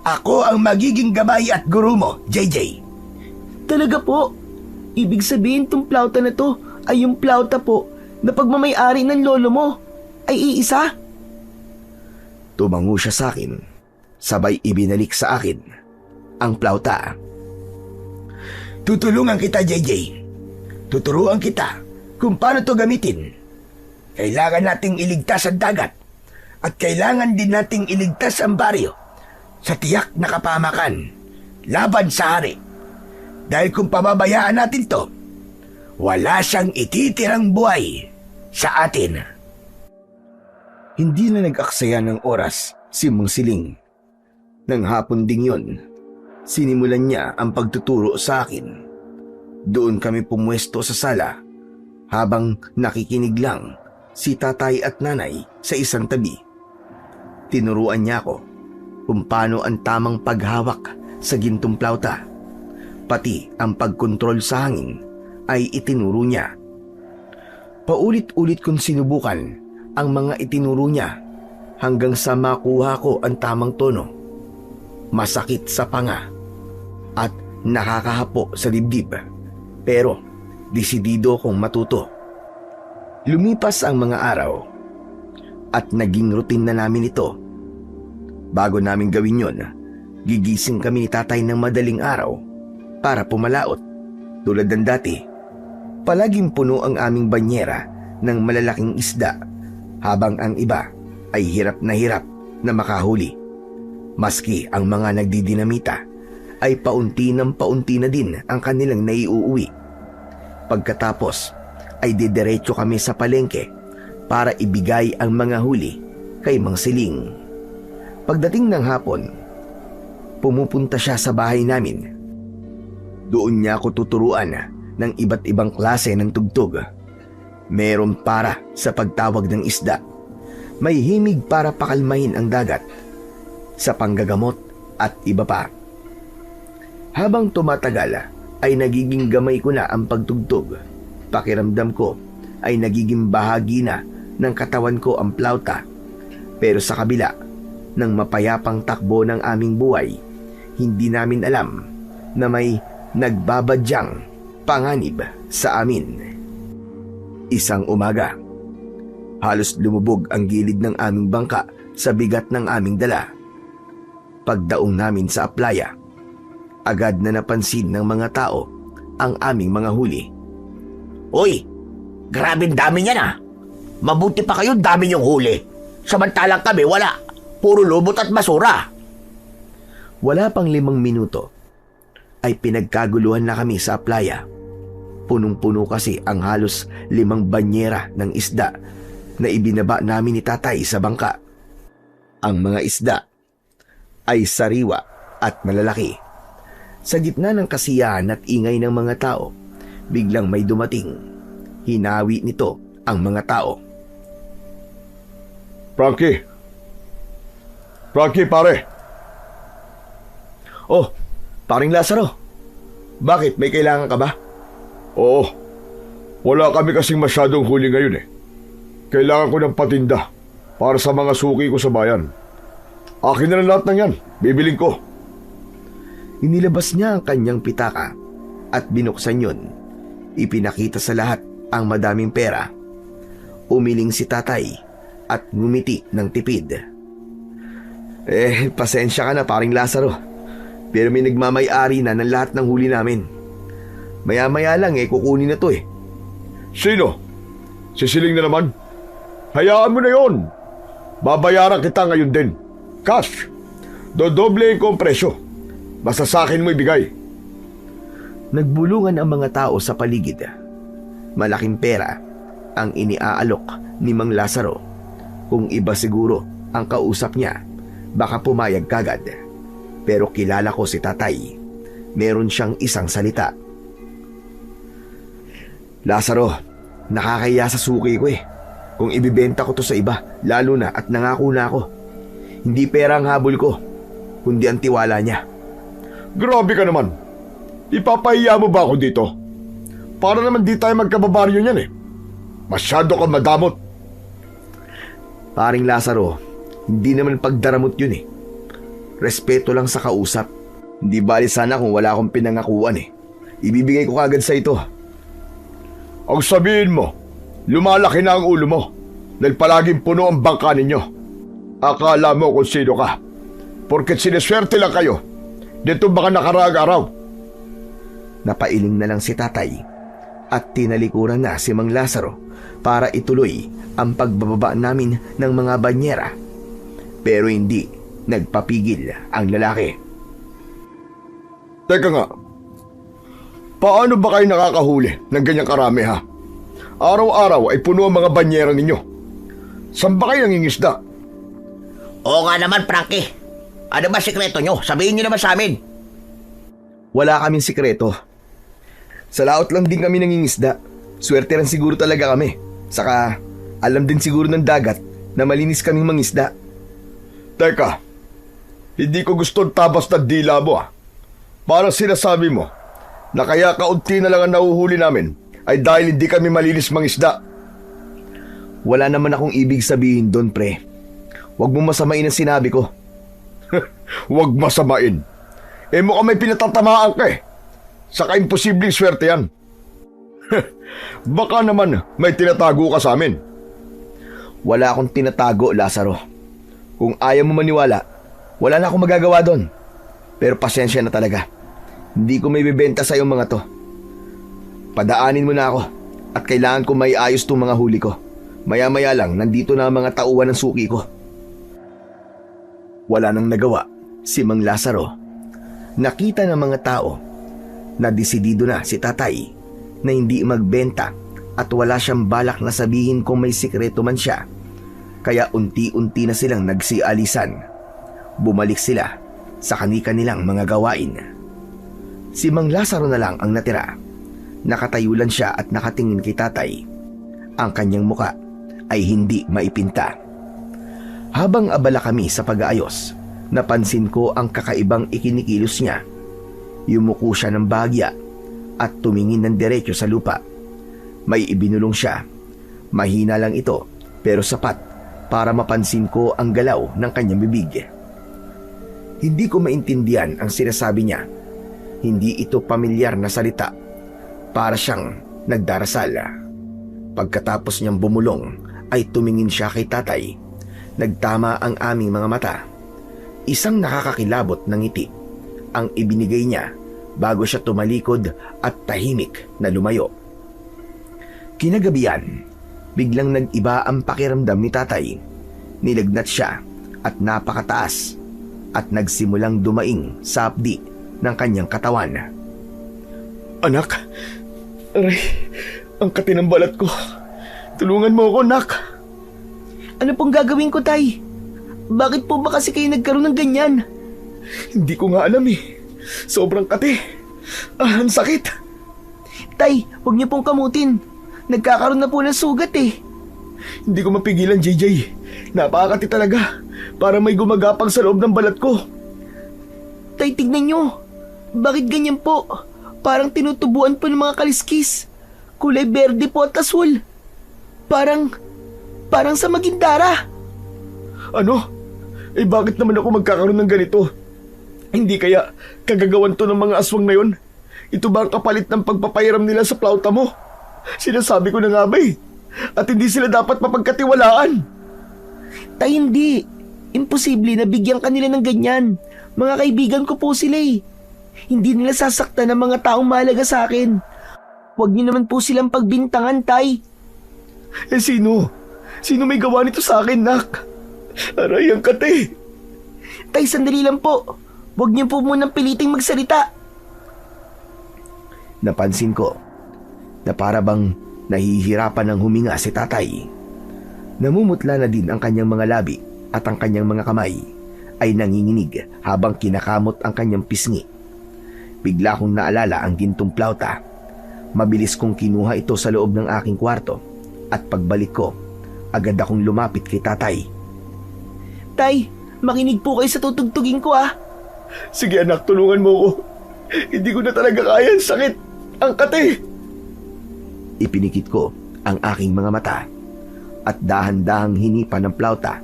Ako ang magiging gabay at guru mo, JJ. Talaga po? Ibig sabihin tong plauta na to ay yung plauta po na pagmamayari ng lolo mo ay iisa? Tumango siya sa akin, sabay ibinalik sa akin ang plauta. Tutulungan kita, JJ. Tuturuan kita kung paano to gamitin. Kailangan nating iligtas ang dagat at kailangan din nating iligtas ang baryo sa tiyak na kapamakan laban sa hari. Dahil kung pababayaan natin to, wala siyang ititirang buhay sa atin. Hindi na nag-aksaya ng oras si Mang Siling. Nang hapon ding yun, sinimulan niya ang pagtuturo sa akin. Doon kami pumwesto sa sala habang nakikinig lang si tatay at nanay sa isang tabi. Tinuruan niya ako kung paano ang tamang paghawak sa gintong plauta. Pati ang pagkontrol sa hangin ay itinuro niya. Paulit-ulit kong sinubukan ang mga itinuro niya hanggang sa makuha ko ang tamang tono. Masakit sa panga at nakakahapo sa dibdib, pero desidido kong matuto. Lumipas ang mga araw at naging routine na namin ito. Bago namin gawin yon, gigising kami ni tatay ng madaling araw para pumalaot. Tulad ng dati, palaging puno ang aming banyera ng malalaking isda habang ang iba ay hirap na makahuli. Maski ang mga nagdidinamita ay paunti ng paunti na din ang kanilang naiuuwi. Pagkatapos ay didiretso kami sa palengke para ibigay ang mga huli kay Mang Siling. Pagdating ng hapon, pumupunta siya sa bahay namin. Doon niya ako tuturuan ng iba't ibang klase ng tugtog. Meron para sa pagtawag ng isda. May himig para pakalmahin ang dagat. Sa panggagamot at iba pa. Habang tumatagal ay nagiging gamay ko na ang pagtugtog. Pakiramdam ko ay nagiging bahagi na ng katawan ko ang plauta. Pero sa kabila ng mapayapang takbo ng aming buhay, hindi namin alam na may nagbabadyang panganib sa amin. Isang umaga, halos lumubog ang gilid ng aming bangka sa bigat ng aming dala. Pagdaong namin sa aplaya, Agad na napansin ng mga tao ang aming mga huli. Uy, grabing dami niyan ah. Mabuti pa kayo dami niyong huli. Samantalang kami wala. Puro lubot at basura. Wala pang 5 minuto ay pinagkaguluhan na kami sa playa. Punong-puno kasi ang halos 5 banyera ng isda na ibinaba namin ni tatay sa bangka. Ang mga isda ay sariwa at malalaki. Sa gitna ng kasiyahan at ingay ng mga tao, biglang may dumating. Hinawi nito ang mga tao. Frankie! Frankie, pare! Oh, paring Lazaro. Bakit? May kailangan ka ba? Oo. Wala kami kasing masyadong huli ngayon eh. Kailangan ko ng patinda para sa mga suki ko sa bayan. Akin na lang lahat ng yan. Bibiling ko. Inilabas niya ang kanyang pitaka at binuksan yun. Ipinakita sa lahat ang madaming pera. Umiling si tatay at ngumiti ng tipid. Pasensya ka na paring Lazaro. Pero may nagmamay-ari na ng lahat ng huli namin. Maya-maya lang kukunin na to eh. Sino? Sisiling na naman? Hayaan mo na yon. Babayaran kita ngayon din. Cash. Dodoblein ko ang presyo. Basta sa akin mo ibigay. Nagbulungan ang mga tao sa paligid. Malaking pera ang iniaalok ni Mang Lazaro. Kung iba siguro ang kausap niya, baka pumayag kagad. Pero kilala ko si tatay. Meron siyang isang salita. Lazaro, nakakaya sa suki ko eh. Kung ibibenta ko to sa iba, lalo na at nangako na ako. Hindi pera ang habol ko, kundi ang tiwala niya. Grabe ka naman. Ipapahiya mo ba ako dito? Para naman di tayo magkababaryo niyan eh. Masyado ka madamot. Paring Lazaro, hindi naman pagdaramot yun eh. Respeto lang sa kausap. Hindi bali sana kung wala akong pinangakuan eh. Ibibigay ko kagad sa ito. Ang sabihin mo, lumalaki na ang ulo mo dahil palaging puno ang bangka ninyo. Akala mo kung sino ka. Porket sineswerte lang kayo. Dito baka nakaraang araw. Napailing na lang si tatay at tinalikuran na si Mang Lazaro para ituloy ang pagbababa namin ng mga banyera. Pero hindi nagpapigil ang lalaki. Teka nga, paano ba kayo nakakahuli ng ganyang karami ha? Araw-araw ay puno ang mga banyera ninyo. Saan ba kayo nangingisda? Oo nga naman, Frankie. Ano ba sikreto nyo? Sabihin nyo naman sa amin. Wala kaming sikreto. Sa laot lang din kami nangingisda. Swerte rin siguro talaga kami. Saka alam din siguro ng dagat na malinis kaming mangisda. Teka, hindi ko gusto tabas na dila mo ah. Parang sinasabi mo na kaya kaunti na lang ang nahuhuli namin ay dahil hindi kami malinis mangisda. Wala naman akong ibig sabihin doon, pre. Huwag mo masamain ang sinabi ko. Huwag masamain. Mukhang may pinatatamaan ka eh. Saka imposibleng swerte yan. Baka naman may tinatago ka sa amin. Wala akong tinatago, Lazaro. Kung ayaw mo maniwala, wala na akong magagawa doon. Pero pasensya na talaga. Hindi ko may bibenta sa iyong mga to. Padaanin mo na ako at kailangan ko may ayos tong mga huli ko. Maya-maya lang, nandito na ang mga tauhan ng suki ko. Wala nang nagawa si Mang Lazaro. Nakita ng mga tao na desidido na si tatay na hindi magbenta at wala siyang balak na sabihin kung may sikreto man siya. Kaya unti-unti na silang nagsialisan. Bumalik sila sa kani-kanilang mga gawain. Si Mang Lazaro na lang ang natira. Nakatayo lang siya at nakatingin kay tatay. Ang kanyang muka ay hindi maipinta. Habang abala kami sa pag-aayos, napansin ko ang kakaibang ikinikilos niya. Yumuko siya ng bahagya at tumingin ng diretso sa lupa. May ibinulong siya. Mahina lang ito pero sapat para mapansin ko ang galaw ng kanyang bibig. Hindi ko maintindihan ang sinasabi niya. Hindi ito pamilyar na salita. Para siyang nagdarasal. Pagkatapos niyang bumulong ay tumingin siya kay tatay. Nagtama ang aming mga mata. Isang nakakakilabot na ngiti ang ibinigay niya bago siya tumalikod at tahimik na lumayo. Kinagabihan, biglang nag-iba ang pakiramdam ni tatay. Nilagnat siya at napakataas at nagsimulang dumaing sa hapdi ng kanyang katawan. Anak, aray, ang kati ng balat ko. Tulungan mo ako, nak. Ano pong gagawin ko, tay? Bakit po ba kasi kayo nagkaroon ng ganyan? Hindi ko nga alam eh. Sobrang kati. Ang sakit. Tay, huwag niyo pong kamutin. Nagkakaroon na po ng sugat eh. Hindi ko mapigilan, JJ. Napakakati talaga. Para may gumagapang sa loob ng balat ko. Tay, tignan niyo. Bakit ganyan po? Parang tinutubuan po ng mga kaliskis. Kulay berde po at asul. Parang sa Magindara. Ano? Eh bakit naman ako magkakaroon ng ganito? Hindi kaya kagagawan to ng mga aswang na yon? Ito ba ang kapalit ng pagpapairam nila sa plauta mo? Sinasabi ko na nga ba eh. At hindi sila dapat mapagkatiwalaan. Tay, hindi. Imposible na bigyan kanila ng ganyan. Mga kaibigan ko po sila eh. Hindi nila sasaktan ng mga taong mahalaga sa akin. Huwag niyo naman po silang pagbintangan, tay. Eh sino? Sino may gawa nito sa akin, nak? Aray, ang kati. Tay, sandali lang po. Huwag niyo po munang piliting magsalita. Napansin ko na para bang nahihirapan ng huminga si tatay. Namumutla na din ang kanyang mga labi at ang kanyang mga kamay ay nanginginig habang kinakamot ang kanyang pisngi. Bigla kong naalala ang gintong plauta. Mabilis kong kinuha ito sa loob ng aking kwarto at pagbalik ko, agad akong lumapit kay tatay. Tay, makinig po kayo sa tutugtugin ko ah. Sige anak, tulungan mo ko. Hindi ko na talaga kaya, ang sakit. Ang kati. Ipinikit ko ang aking mga mata at dahan-dahang hinipa ng plauta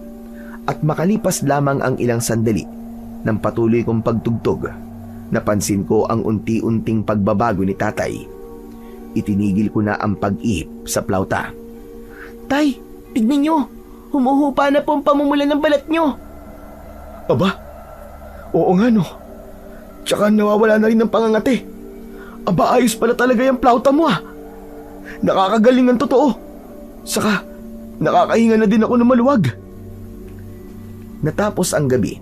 at makalipas lamang ang ilang sandali ng patuloy kong pagtugtog, napansin ko ang unti-unting pagbabago ni tatay. Itinigil ko na ang pag-ihip sa plauta. Tay, tignan nyo. Humuhupa na po ang pamumulan ng balat nyo. Aba, oo nga no. Tsaka nawawala na rin ng pangangati. Aba, ayos pala talaga yung plauta mo ah. Nakakagaling ng totoo. Saka, nakakahinga na din ako ng maluwag. Natapos ang gabi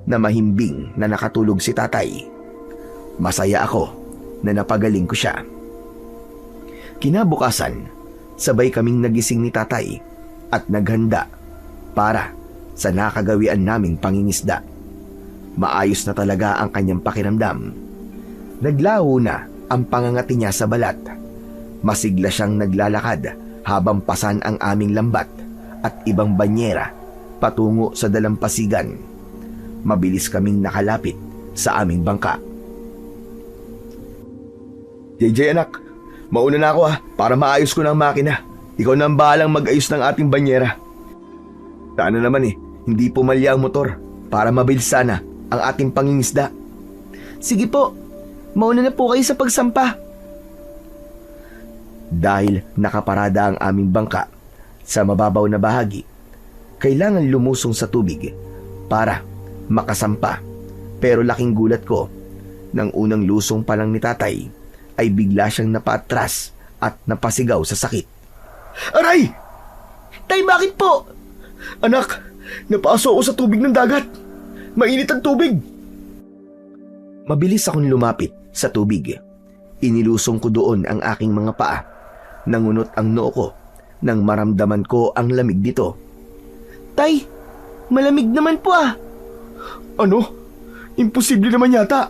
na mahimbing na nakatulog si tatay. Masaya ako na napagaling ko siya. Kinabukasan, sabay kaming nagising ni tatay at naghanda para sa nakagawian naming pangingisda. Maayos na talaga ang kanyang pakiramdam. Naglaho na ang pangangati niya sa balat. Masigla siyang naglalakad habang pasan ang aming lambat at ibang banyera patungo sa dalampasigan. Mabilis kaming nakalapit sa aming bangka. JJ anak, mauna na ako para maayos ko ng makina. Ikaw na ang bahalang mag-ayos ng ating banyera. Sana naman hindi pumalya ang motor para mabilis sana ang ating pangingisda. Sige po, mauna na po kayo sa pagsampa. Dahil nakaparada ang aming bangka sa mababaw na bahagi, kailangan lumusong sa tubig para makasampa. Pero laking gulat ko, nang unang lusong pa lang ni tatay, ay bigla siyang napaatras at napasigaw sa sakit. Aray! Tay, bakit po? Anak, napaso ako sa tubig ng dagat. Mainit ang tubig. Mabilis akong lumapit sa tubig. Inilusong ko doon ang aking mga paa. Nangunot ang noo ko nang maramdaman ko ang lamig dito. Tay, malamig naman po ah. Ano? Imposible naman yata.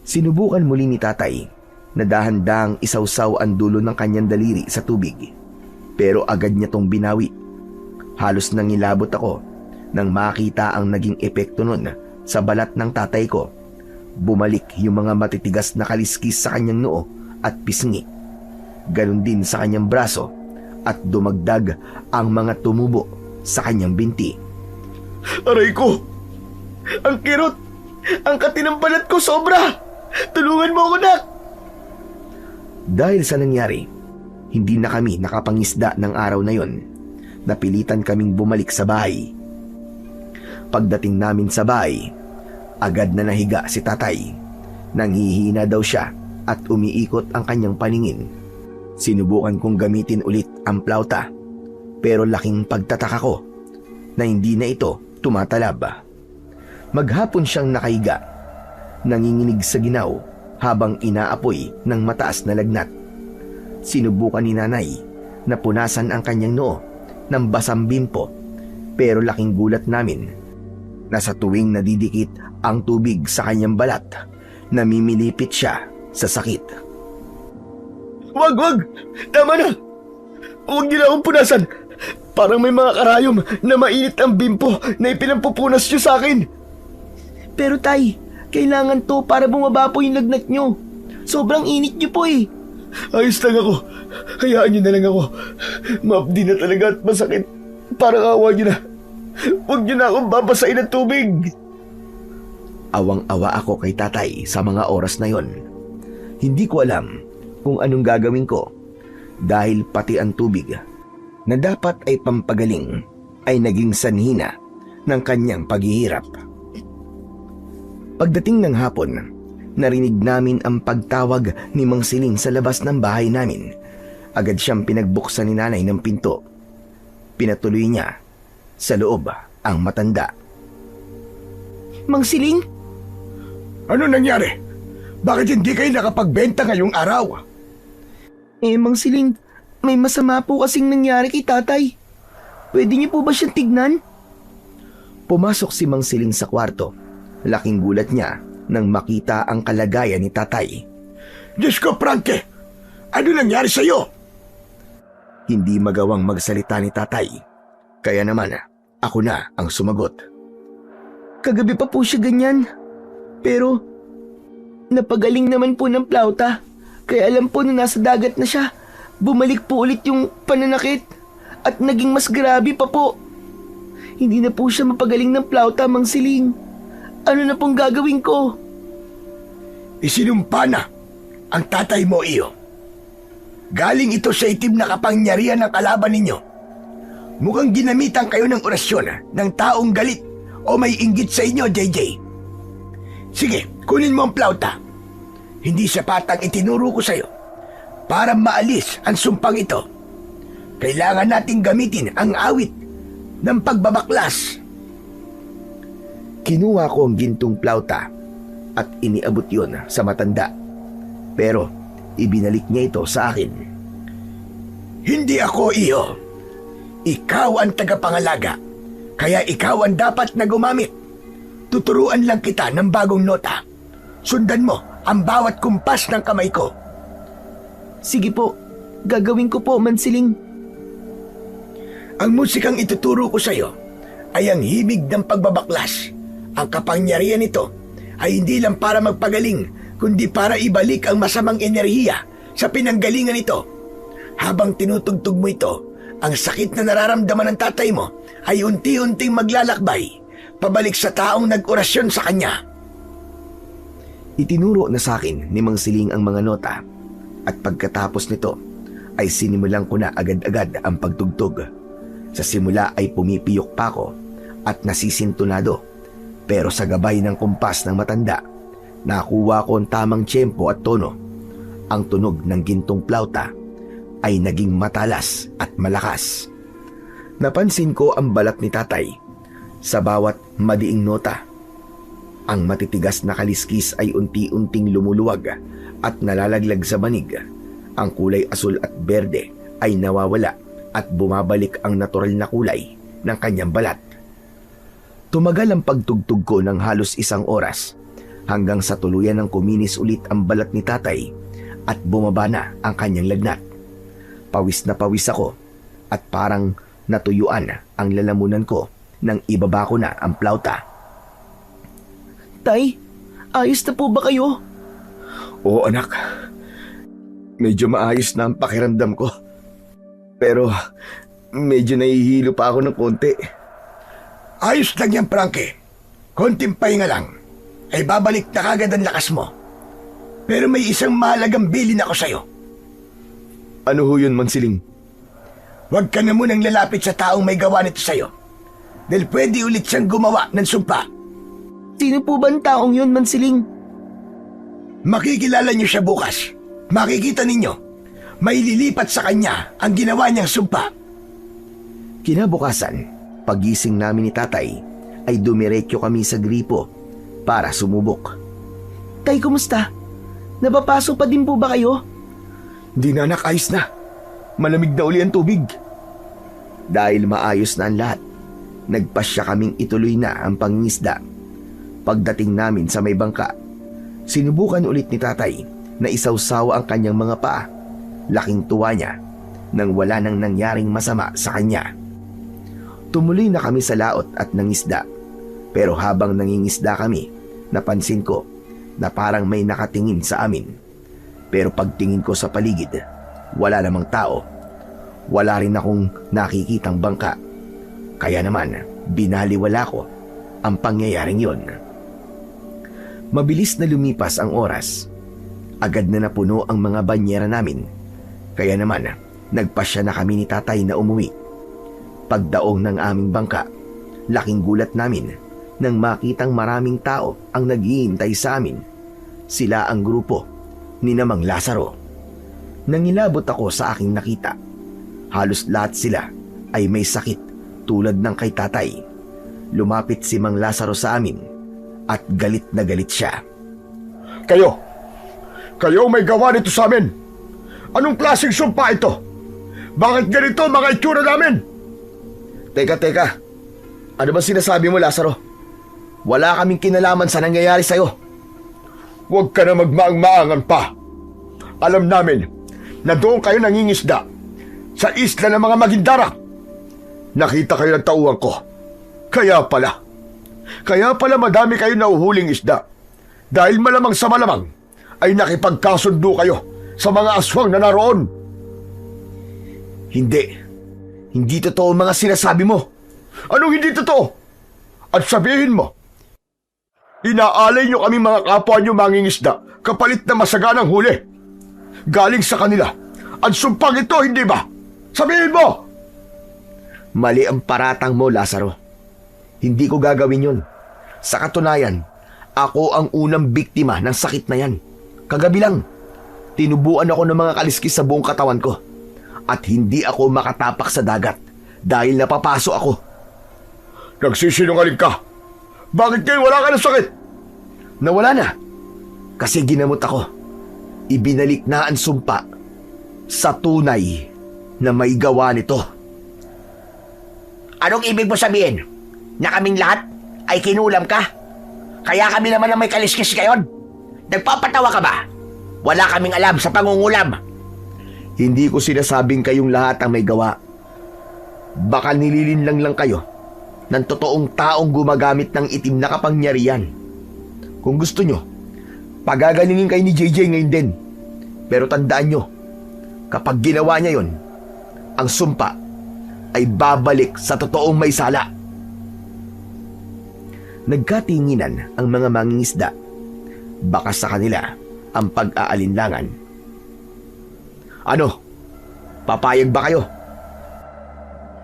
Sinubukan muli ni tatay na dahan-dahang isawsaw ang dulo ng kanyang daliri sa tubig. Pero agad niya tong binawi. Halos nangilabot ako nang makita ang naging epekto nun sa balat ng tatay ko. Bumalik yung mga matitigas na kaliskis sa kanyang noo at pisngi. Ganon din sa kanyang braso at dumagdag ang mga tumubo sa kanyang binti. Aray ko! Ang kirot! Ang kati ng balat ko sobra! Tulungan mo ako, nak! Dahil sa nangyari, hindi na kami nakapangisda ng araw na yon. Napilitan kaming bumalik sa bahay. Pagdating namin sa bahay, Agad na nahiga si tatay. Nanghihina daw siya at umiikot ang kanyang paningin. Sinubukan kong gamitin ulit ang plauta, pero laking pagtataka ko na hindi na ito tumatalab. Maghapon siyang nakahiga, nanginginig sa ginaw habang inaapoy ng mataas na lagnat. Sinubukan ni nanay na punasan ang kanyang noo ng basang bimpo, pero laking gulat namin na sa tuwing nadidikit ang tubig sa kanyang balat, namimilipit siya sa sakit. Wag! Tama na! Huwag niyo na akong punasan! Parang may mga karayom na mainit ang bimpo na ipinampupunas niyo sa akin! Pero tay, kailangan to para bumaba po yung lagnat nyo. Sobrang init nyo po eh. Ayos lang ako. Hayaan niyo na lang ako. Maabdi na talaga at masakit. Parang awa niyo na. Huwag niyo na akong babasain ng tubig. Awang-awa ako kay tatay sa mga oras na yon. Hindi ko alam kung anong gagawin ko dahil pati ang tubig na dapat ay pampagaling ay naging sanhina ng kanyang paghihirap. Pagdating ng hapon, narinig namin ang pagtawag ni Mang Siling sa labas ng bahay namin. Agad siyang pinagbuksan ni nanay ng pinto. Pinatuloy niya sa loob ang matanda. Mang Siling? Ano nangyari? Bakit hindi kayo nakapagbenta ngayong araw? Mang Siling, may masama po kasing nangyari kay tatay. Pwede niyo po ba siyang tignan? Pumasok si Mang Siling sa kwarto. Laking gulat niya nang makita ang kalagayan ni tatay. Diyos ko, Frankie! Ano nangyari sa iyo? Hindi magawang magsalita ni tatay. Kaya naman, ako na ang sumagot. Kagabi pa po siya ganyan. Pero, napagaling naman po ng plauta. Kaya alam po na nasa dagat na siya. Bumalik po ulit yung pananakit. At naging mas grabe pa po. Hindi na po siya mapagaling ng plauta, Mang Siling. Ano na pong gagawin ko? Isinumpa na ang tatay mo iyo. Galing ito sa itim na kapangyarihan ng kalaban ninyo. Mukhang ginamitan kayo ng orasyon ng taong galit o may inggit sa inyo, JJ. Sige, kunin mo ang plauta. Hindi sapat ang itinuro ko sa iyo para maalis ang sumpang ito. Kailangan nating gamitin ang awit ng pagbabaklas. Kinuha ko ang gintong plauta at iniabot yon sa matanda. Pero ibinalik niya ito sa akin. Hindi ako iyo. Ikaw ang tagapangalaga, kaya ikaw ang dapat na gumamit. Tuturuan lang kita ng bagong nota. Sundan mo ang bawat kumpas ng kamay ko. Sige po, gagawin ko po, Mang Siling. Ang musikang ituturo ko sa iyo ay ang himig ng pagbabaklas. Ang kapangyarihan nito ay hindi lang para magpagaling, kundi para ibalik ang masamang enerhiya sa pinanggalingan nito. Habang tinutugtog mo ito, ang sakit na nararamdaman ng tatay mo ay unti-unting maglalakbay, pabalik sa taong nag-orasyon sa kanya. Itinuro na sa akin ni Mang Siling ang mga nota at pagkatapos nito ay sinimulan ko na agad-agad ang pagtugtog. Sa simula ay pumipiyok pa ako at nasisintunado. Pero sa gabay ng kumpas ng matanda, nakuha ko ang tamang tiyempo at tono. Ang tunog ng gintong plauta ay naging matalas at malakas. Napansin ko ang balat ni tatay. Sa bawat madiing nota, ang matitigas na kaliskis ay unti-unting lumuluwag at nalalaglag sa banig. Ang kulay asul at berde ay nawawala at bumabalik ang natural na kulay ng kanyang balat. Tumagal ang pagtugtog ko ng halos 1 oras hanggang sa tuluyan ng kuminis ulit ang balat ni tatay at bumaba na ang kanyang lagnat. Pawis na pawis ako at parang natuyuan ang lalamunan ko nang ibaba ko na ang plauta. Tay, ayos na po ba kayo? Oo anak, medyo maayos na ang pakiramdam ko. Pero medyo nahihilo pa ako ng konti. Ayos lang yan, Frankie. Konting pahinga lang, ay babalik na kagad ang lakas mo. Pero may isang mahalagang bilin ako sa'yo. Ano ho yun, Mang Siling? Huwag ka na munang lalapit sa taong may gawa nito sa'yo. Dahil pwede ulit siyang gumawa ng sumpa. Sino po ba ang taong yun, Mansiling? Makikilala niyo siya bukas. Makikita ninyo. May lilipat sa kanya ang ginawa niyang sumpa. Kinabukasan, pagising namin ni tatay, ay dumiretso kami sa gripo para sumubok. Tay, kumusta? Napapaso pa din po ba kayo? Di na anak, ayos na. Malamig na uli ang tubig. Dahil maayos na ang lahat, nagpasya kaming ituloy na ang pangingisda. Pagdating namin sa may bangka, sinubukan ulit ni tatay na isawsaw ang kanyang mga paa. Laking tuwa niya nang wala nang nangyaring masama sa kanya. Tumuloy na kami sa laot at nangisda. Pero habang nangingisda kami, napansin ko na parang may nakatingin sa amin. Pero pagtingin ko sa paligid, wala namang tao. Wala rin akong nakikitang bangka. Kaya naman, binaliwala ko ang pangyayaring yon. Mabilis na lumipas ang oras. Agad na napuno ang mga banyera namin. Kaya naman, nagpasya na kami ni tatay na umuwi. Pagdaong ng aming bangka, laking gulat namin nang makitang maraming tao ang naghihintay sa amin. Sila ang grupo ni Namang Lazaro. Nangilabot ako sa aking nakita. Halos lahat sila ay may sakit tulad ng kay tatay. Lumapit si Mang Lazaro sa amin at galit na galit siya. Kayo may gawa nito sa amin. Anong klaseng sumpa ito? Bakit ganito mga itsura namin? Teka. Ano ba sinasabi mo, Lazaro? Wala kaming kinalaman sa nangyayari sa'yo. Huwag ka na magmaang-maangan pa. Alam namin na doon kayo nangingisda sa isla ng mga Magindarak. Nakita kayo ng tauhan ko. Kaya pala madami kayo nauhuling isda. Dahil malamang sa malamang ay nakipagkasundo kayo sa mga aswang na naroon. Hindi totoo ang mga sinasabi mo. Anong hindi totoo? At sabihin mo, inaalay nyo kami mga kapwa nyo mangingisda kapalit na masaganang huli. Galing sa kanila. At sumpang ito, hindi ba? Sabihin mo! Mali ang paratang mo, Lazaro. Hindi ko gagawin yun. Sa katunayan, ako ang unang biktima ng sakit na yan. Kagabi lang, tinubuan ako ng mga kaliskis sa buong katawan ko. At hindi ako makatapak sa dagat dahil napapaso ako. Nagsisinungaling ka. Bakit ngayon wala ka ng sakit? Nawala na. Kasi ginamot ako. Ibinalik na ang sumpa sa tunay na may gawa nito. Anong ibig mo sabihin? Na kaming lahat ay kinulam ka? Kaya kami naman ang may kaliskis ngayon? Nagpapatawa ka ba? Wala kaming alam sa pangungulam. Hindi ko sinasabing kayong lahat ang may gawa. Baka nililinlang lang kayo ng totoong taong gumagamit ng itim na kapangyarihan. Kung gusto nyo, pagagalingin kayo ni JJ ngayon din. Pero tandaan nyo, kapag ginawa niya yon, ang sumpa ay babalik sa totoong may sala. Nagkatinginan ang mga mangingisda. Baka sa kanila ang pag-aalinlangan. Ano? Papayag ba kayo?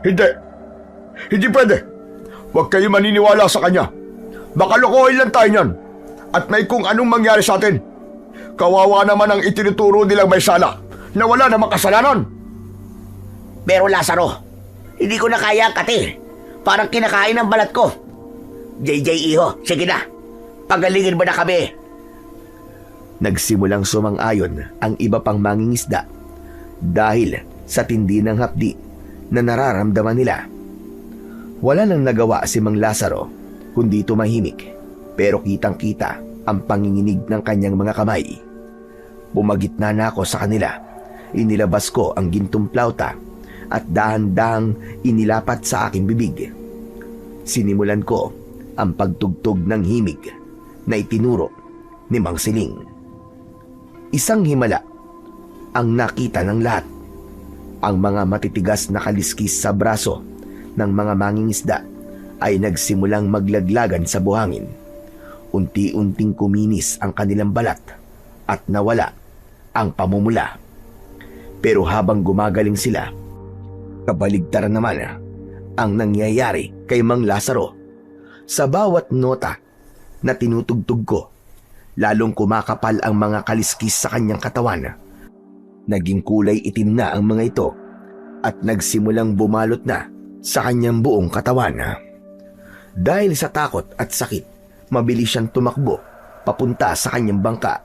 Hindi pwede. Huwag kayo maniniwala sa kanya. Baka lokohin lang tayo niyan. At may kung anong mangyari sa atin. Kawawa naman ang itinuturo nilang may sala na wala namang kasalanan. Pero Lazaro, hindi ko na kaya kati. Parang kinakain ng balat ko. JJ Iho, sige na. Pagalingin mo na kami. Nagsimulang sumang-ayon ang iba pang mangingisda dahil sa tindi ng hapdi na nararamdaman nila. Wala nang nagawa si Mang Lazaro kundi tumahimik, pero kitang-kita ang panginginig ng kanyang mga kamay. Bumagitna na ako sa kanila. Inilabas ko ang gintong plauta at dahan-dahang inilapat sa aking bibig. Sinimulan ko ang pagtugtog ng himig na itinuro ni Mang Siling. Isang himala ang nakita ng lahat. Ang mga matitigas na kaliskis sa braso ng mga mangingisda ay nagsimulang maglaglagan sa buhangin. Unti-unting kuminis ang kanilang balat at nawala ang pamumula. Pero habang gumagaling sila, kabaligtaran naman ang nangyayari kay Mang Lazaro. Sa bawat nota na tinutugtog ko. Lalong kumakapal ang mga kaliskis sa kanyang katawan. Naging kulay itim na ang mga ito at nagsimulang bumalot na sa kanyang buong katawan. Dahil sa takot at sakit, mabilis siyang tumakbo papunta sa kanyang bangka.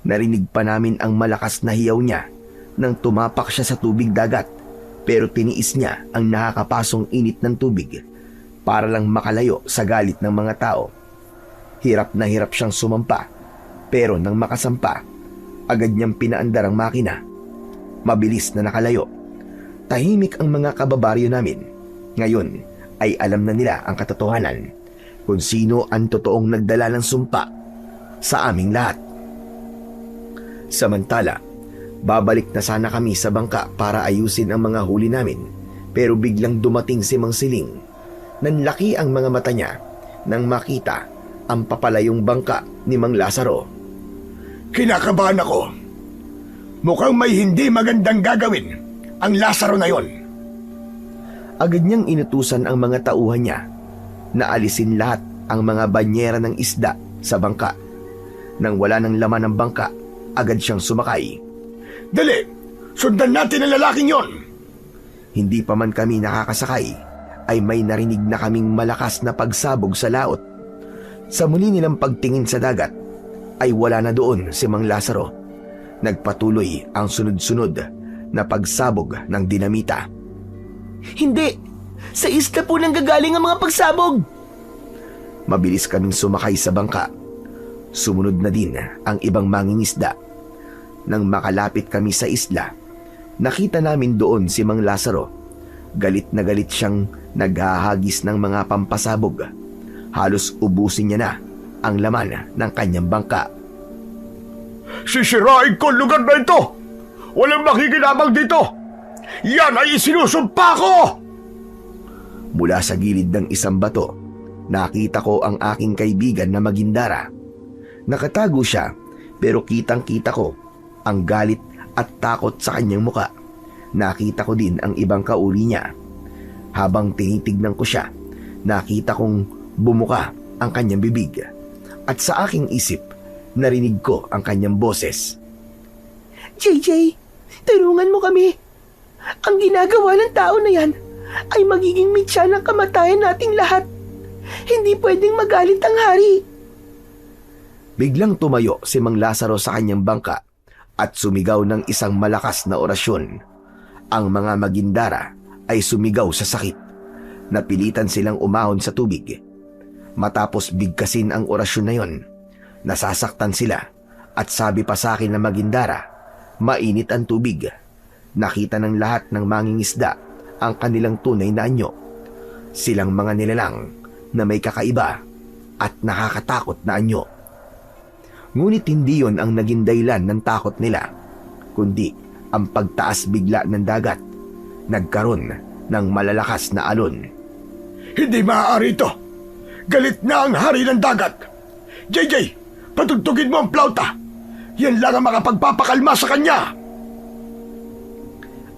Narinig pa namin ang malakas na hiyaw niya nang tumapak siya sa tubig dagat, pero tiniis niya ang nakakapasong init ng tubig para lang makalayo sa galit ng mga tao. Hirap na hirap siyang sumampa, pero nang makasampa, agad niyang pinaandar ang makina. Mabilis na nakalayo. Tahimik ang mga kababaryo namin. Ngayon ay alam na nila ang katotohanan kung sino ang totoong nagdala ng sumpa sa aming lahat. Samantala, babalik na sana kami sa bangka para ayusin ang mga huli namin, pero biglang dumating si Mang Siling. Nanlaki ang mga mata niya nang makita ang papalayong bangka ni Mang Lazaro. Kinakabahan ako. Mukhang may hindi magandang gagawin ang Lazaro na yon. Agad niyang inutusan ang mga tauhan niya na alisin lahat ang mga banyera ng isda sa bangka. Nang wala ng laman ng bangka, agad siyang sumakay. Dali! Sundan natin ang lalaking yon! Hindi pa man kami nakakasakay, ay may narinig na kaming malakas na pagsabog sa laot. Sa muli nilang pagtingin sa dagat, ay wala na doon si Mang Lazaro. Nagpatuloy ang sunod-sunod na pagsabog ng dinamita. Hindi! Sa isla po nang gagaling ang mga pagsabog! Mabilis kaming sumakay sa bangka. Sumunod na din ang ibang mangingisda. Nang makalapit kami sa isla, nakita namin doon si Mang Lazaro. Galit na galit siyang naghahagis ng mga pampasabog. Halos ubusin niya na ang laman ng kanyang bangka. Sisirain ko ang lugar na ito! Walang makikinabang dito! Yan ay isinusumpa ko! Mula sa gilid ng isang bato, nakita ko ang aking kaibigan na Magindara. Nakatago siya, pero kitang-kita ko ang galit at takot sa kanyang muka. Nakita ko din ang ibang kauri niya. Habang tinitignan ko siya, nakita kong bumuka ang kanyang bibig. At sa aking isip, narinig ko ang kanyang boses. JJ, tulungan mo kami. Ang ginagawa ng tao na yan ay magiging mitya ng kamatayan nating lahat. Hindi pwedeng magalit ang hari. Biglang tumayo si Mang Lazaro sa kanyang bangka at sumigaw ng isang malakas na orasyon. Ang mga Magindara ay sumigaw sa sakit. Napilitan silang umahon sa tubig. Matapos bigkasin ang orasyon na yon, nasasaktan sila at sabi pa sa akin na Magindara, mainit ang tubig. Nakita ng lahat ng mangingisda ang kanilang tunay na anyo. Silang mga nilalang na may kakaiba at nakakatakot na anyo. Ngunit hindi yon ang naging dahilan ng takot nila, kundi ang pagtaas bigla ng dagat. Nagkaroon ng malalakas na alon. Hindi maaari ito! Galit na ang hari ng dagat! JJ, patugtugin mo ang plauta! Yan lang ang makapagpapakalma sa kanya!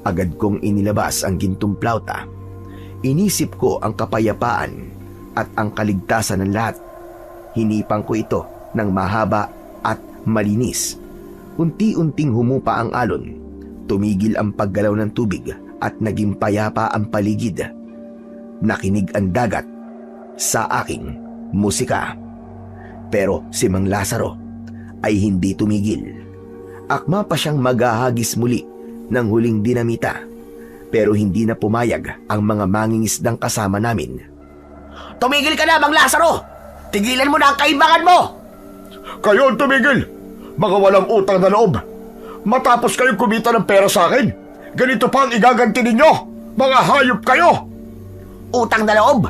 Agad kong inilabas ang gintong plauta. Inisip ko ang kapayapaan at ang kaligtasan ng lahat. Hinipang ko ito ng mahaba at malinis. Unti-unting humupa ang alon. Tumigil ang paggalaw ng tubig at naging payapa ang paligid. Nakinig ang dagat sa aking musika. Pero si Mang Lazaro ay hindi tumigil. Akma pa siyang maghahagis muli ng huling dinamita, pero hindi na pumayag ang mga mangingisdang kasama namin. Tumigil ka na, Mang Lazaro! Tigilan mo na ang kaibangan mo! Kayo ang tumigil! Mga walang utang na loob! Matapos kayong kumita ng pera sa akin, ganito pa ang igaganti ninyo! Mga hayop kayo! Utang na loob?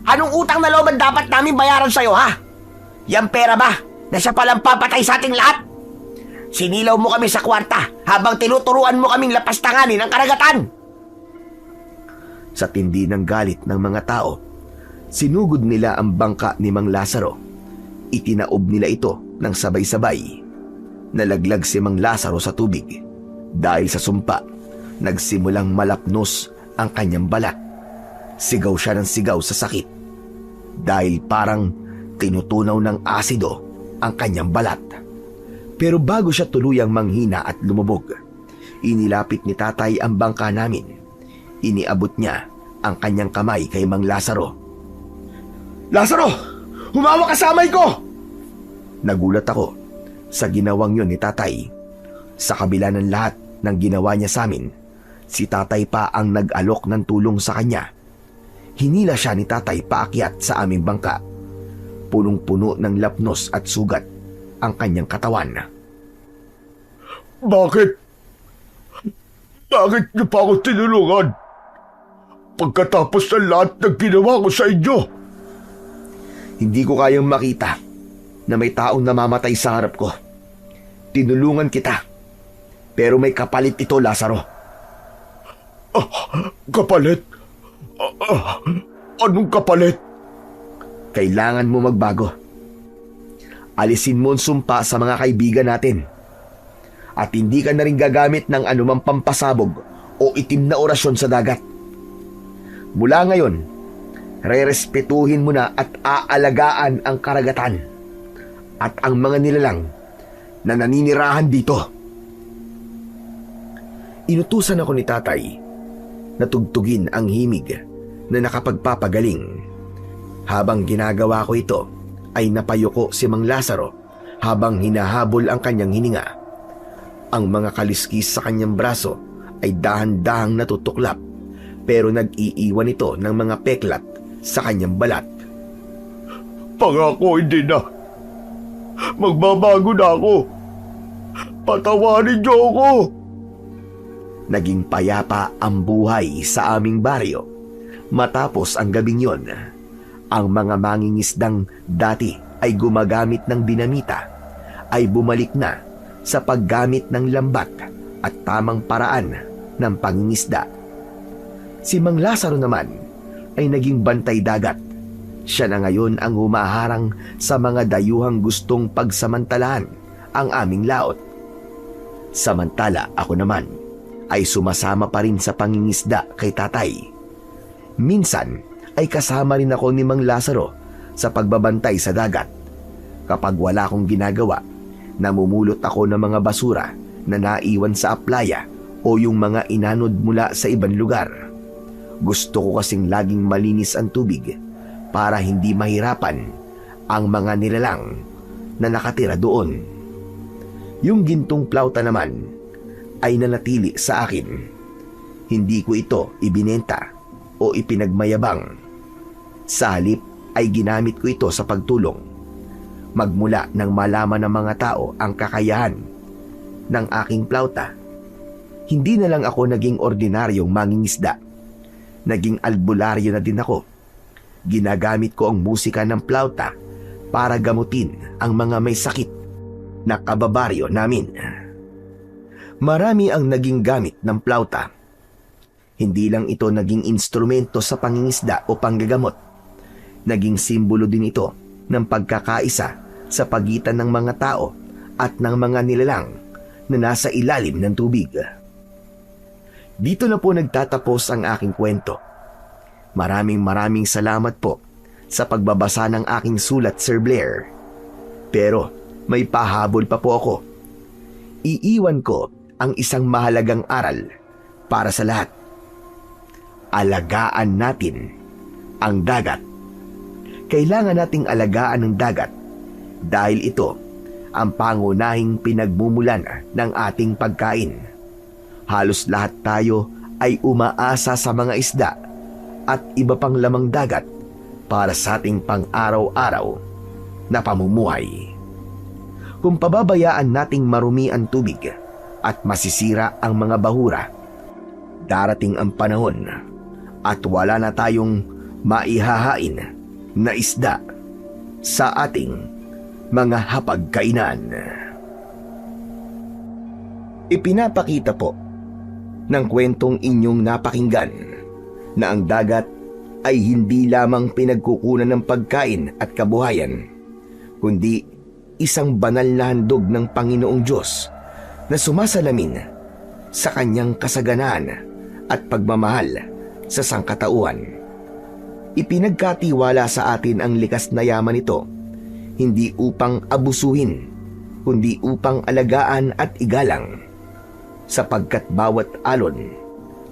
Anong utang na loob ang dapat namin bayaran sa'yo, ha? Yang pera ba na siya palang papatay sa ating lahat? Sinilaw mo kami sa kwarta habang tinuturuan mo kaming lapastanganin ang karagatan. Sa tindi ng galit ng mga tao, sinugod nila ang bangka ni Mang Lazaro. Itinaob nila ito ng sabay-sabay. Nalaglag si Mang Lazaro sa tubig. Dahil sa sumpa, nagsimulang malapnos ang kanyang balat. Sigaw siya ng sigaw sa sakit. Dahil parang Tinutunaw ng asido ang kanyang balat. Pero bago siya tuluyang manghina at lumubog, inilapit ni tatay ang bangka namin. Iniabot niya ang kanyang kamay kay Mang Lazaro. "Lazaro! Humawak ka sa kamay ko!" Nagulat ako sa ginawang yon ni tatay. Sa kabila ng lahat ng ginawa niya sa amin, si tatay pa ang nag-alok ng tulong sa kanya. Hinila siya ni tatay paakyat sa aming bangka. Punong-puno ng lapnos at sugat ang kanyang katawan. Bakit? Bakit niyo pa ako tinulungan? Pagkatapos ng lahat ng ginawa ko sa inyo. Hindi ko kayang makita na may taong namamatay sa harap ko. Tinulungan kita. Pero may kapalit ito, Lazaro. Kapalit? Anong kapalit? Kailangan mo magbago. Alisin mo ang sumpa sa mga kaibigan natin. At hindi ka na rin gagamit ng anumang pampasabog o itim na orasyon sa dagat. Mula ngayon, rerespetuhin mo na at aalagaan ang karagatan at ang mga nilalang na naninirahan dito. Inutusan ako ni tatay na tugtugin ang himig na nakapagpapagaling. Habang ginagawa ko ito, ay napayuko si Mang Lazaro habang hinahabol ang kanyang hininga. Ang mga kaliskis sa kanyang braso ay dahan-dahang natutuklap, pero nag-iiwan ito ng mga peklat sa kanyang balat. Pangako hindi na. Magbabago na ako. Patawarin niyo ako. Naging payapa ang buhay sa aming baryo. Matapos ang gabing yon, ang mga mangingisdang dati ay gumagamit ng dinamita ay bumalik na sa paggamit ng lambat at tamang paraan ng pangingisda. Si Mang Lazaro naman ay naging bantay dagat. Siya na ngayon ang humaharang sa mga dayuhang gustong pagsamantalahan ang aming laot. Samantala ako naman ay sumasama pa rin sa pangingisda kay tatay. Minsan ay kasama rin ako ni Mang Lazaro sa pagbabantay sa dagat. Kapag wala akong ginagawa, namumulot ako ng mga basura na naiwan sa aplaya o yung mga inanod mula sa ibang lugar. Gusto ko kasing laging malinis ang tubig para hindi mahirapan ang mga nilalang na nakatira doon. Yung gintong plauta naman ay nanatili sa akin. Hindi ko ito ibinenta o ipinagmayabang. Sa halip ay ginamit ko ito sa pagtulong. Magmula nang malaman ng mga tao ang kakayahan ng aking plauta, hindi na lang ako naging ordinaryong mangingisda. Naging albularyo na din ako. Ginagamit ko ang musika ng plauta para gamutin ang mga may sakit na kababaryo namin. Marami ang naging gamit ng plauta. Hindi lang ito naging instrumento sa pangingisda o panggagamot. Naging simbolo din ito ng pagkakaisa sa pagitan ng mga tao at ng mga nilalang na nasa ilalim ng tubig. Dito na po nagtatapos ang aking kwento. Maraming salamat po sa pagbabasa ng aking sulat, Sir Blair. Pero may pahabol pa po ako. Iiwan ko ang isang mahalagang aral para sa lahat. Alagaan natin ang dagat. Kailangan nating alagaan ang dagat dahil ito ang pangunahing pinagmumulan ng ating pagkain. Halos lahat tayo ay umaasa sa mga isda at iba pang lamang dagat para sa ating pang-araw-araw na pamumuhay. Kung pababayaan nating marumi ang tubig at masisira ang mga bahura, darating ang panahon at wala na tayong maihahain na isda sa ating mga hapagkainan. Ipinapakita po ng kwentong inyong napakinggan na ang dagat ay hindi lamang pinagkukunan ng pagkain at kabuhayan, kundi isang banal na handog ng Panginoong Diyos na sumasalamin sa kanyang kasaganaan at pagmamahal sa sangkatauhan. Ipinagkatiwala sa atin ang likas na yaman nito hindi upang abusuhin, kundi upang alagaan at igalang. Sapagkat bawat alon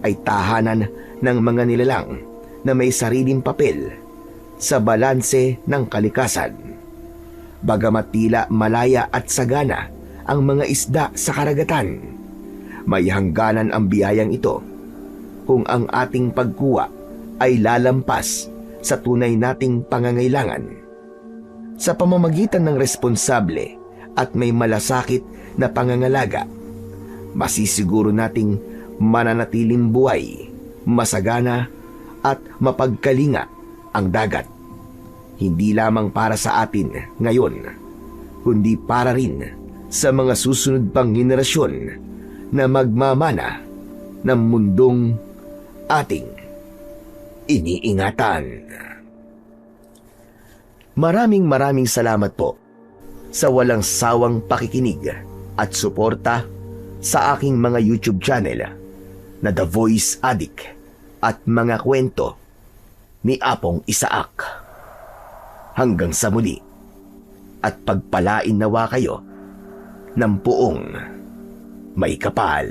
ay tahanan ng mga nilalang na may sariling papel sa balanse ng kalikasan. Bagamat tila malaya at sagana ang mga isda sa karagatan, may hangganan ang biyayang ito kung ang ating pagkuha ay lalampas sa tunay nating pangangailangan. Sa pamamagitan ng responsable at may malasakit na pangangalaga, masisiguro nating mananatiling buhay, masagana at mapagkalinga ang dagat. Hindi lamang para sa atin ngayon, kundi para rin sa mga susunod pang henerasyon na magmamana ng mundong ating iniingatan. Maraming salamat po sa walang sawang pakikinig at suporta sa aking mga YouTube channel na The Voice Addict at mga kwento ni Apong Isaak. Hanggang sa muli at pagpalain nawa kayo ng puong may kapal.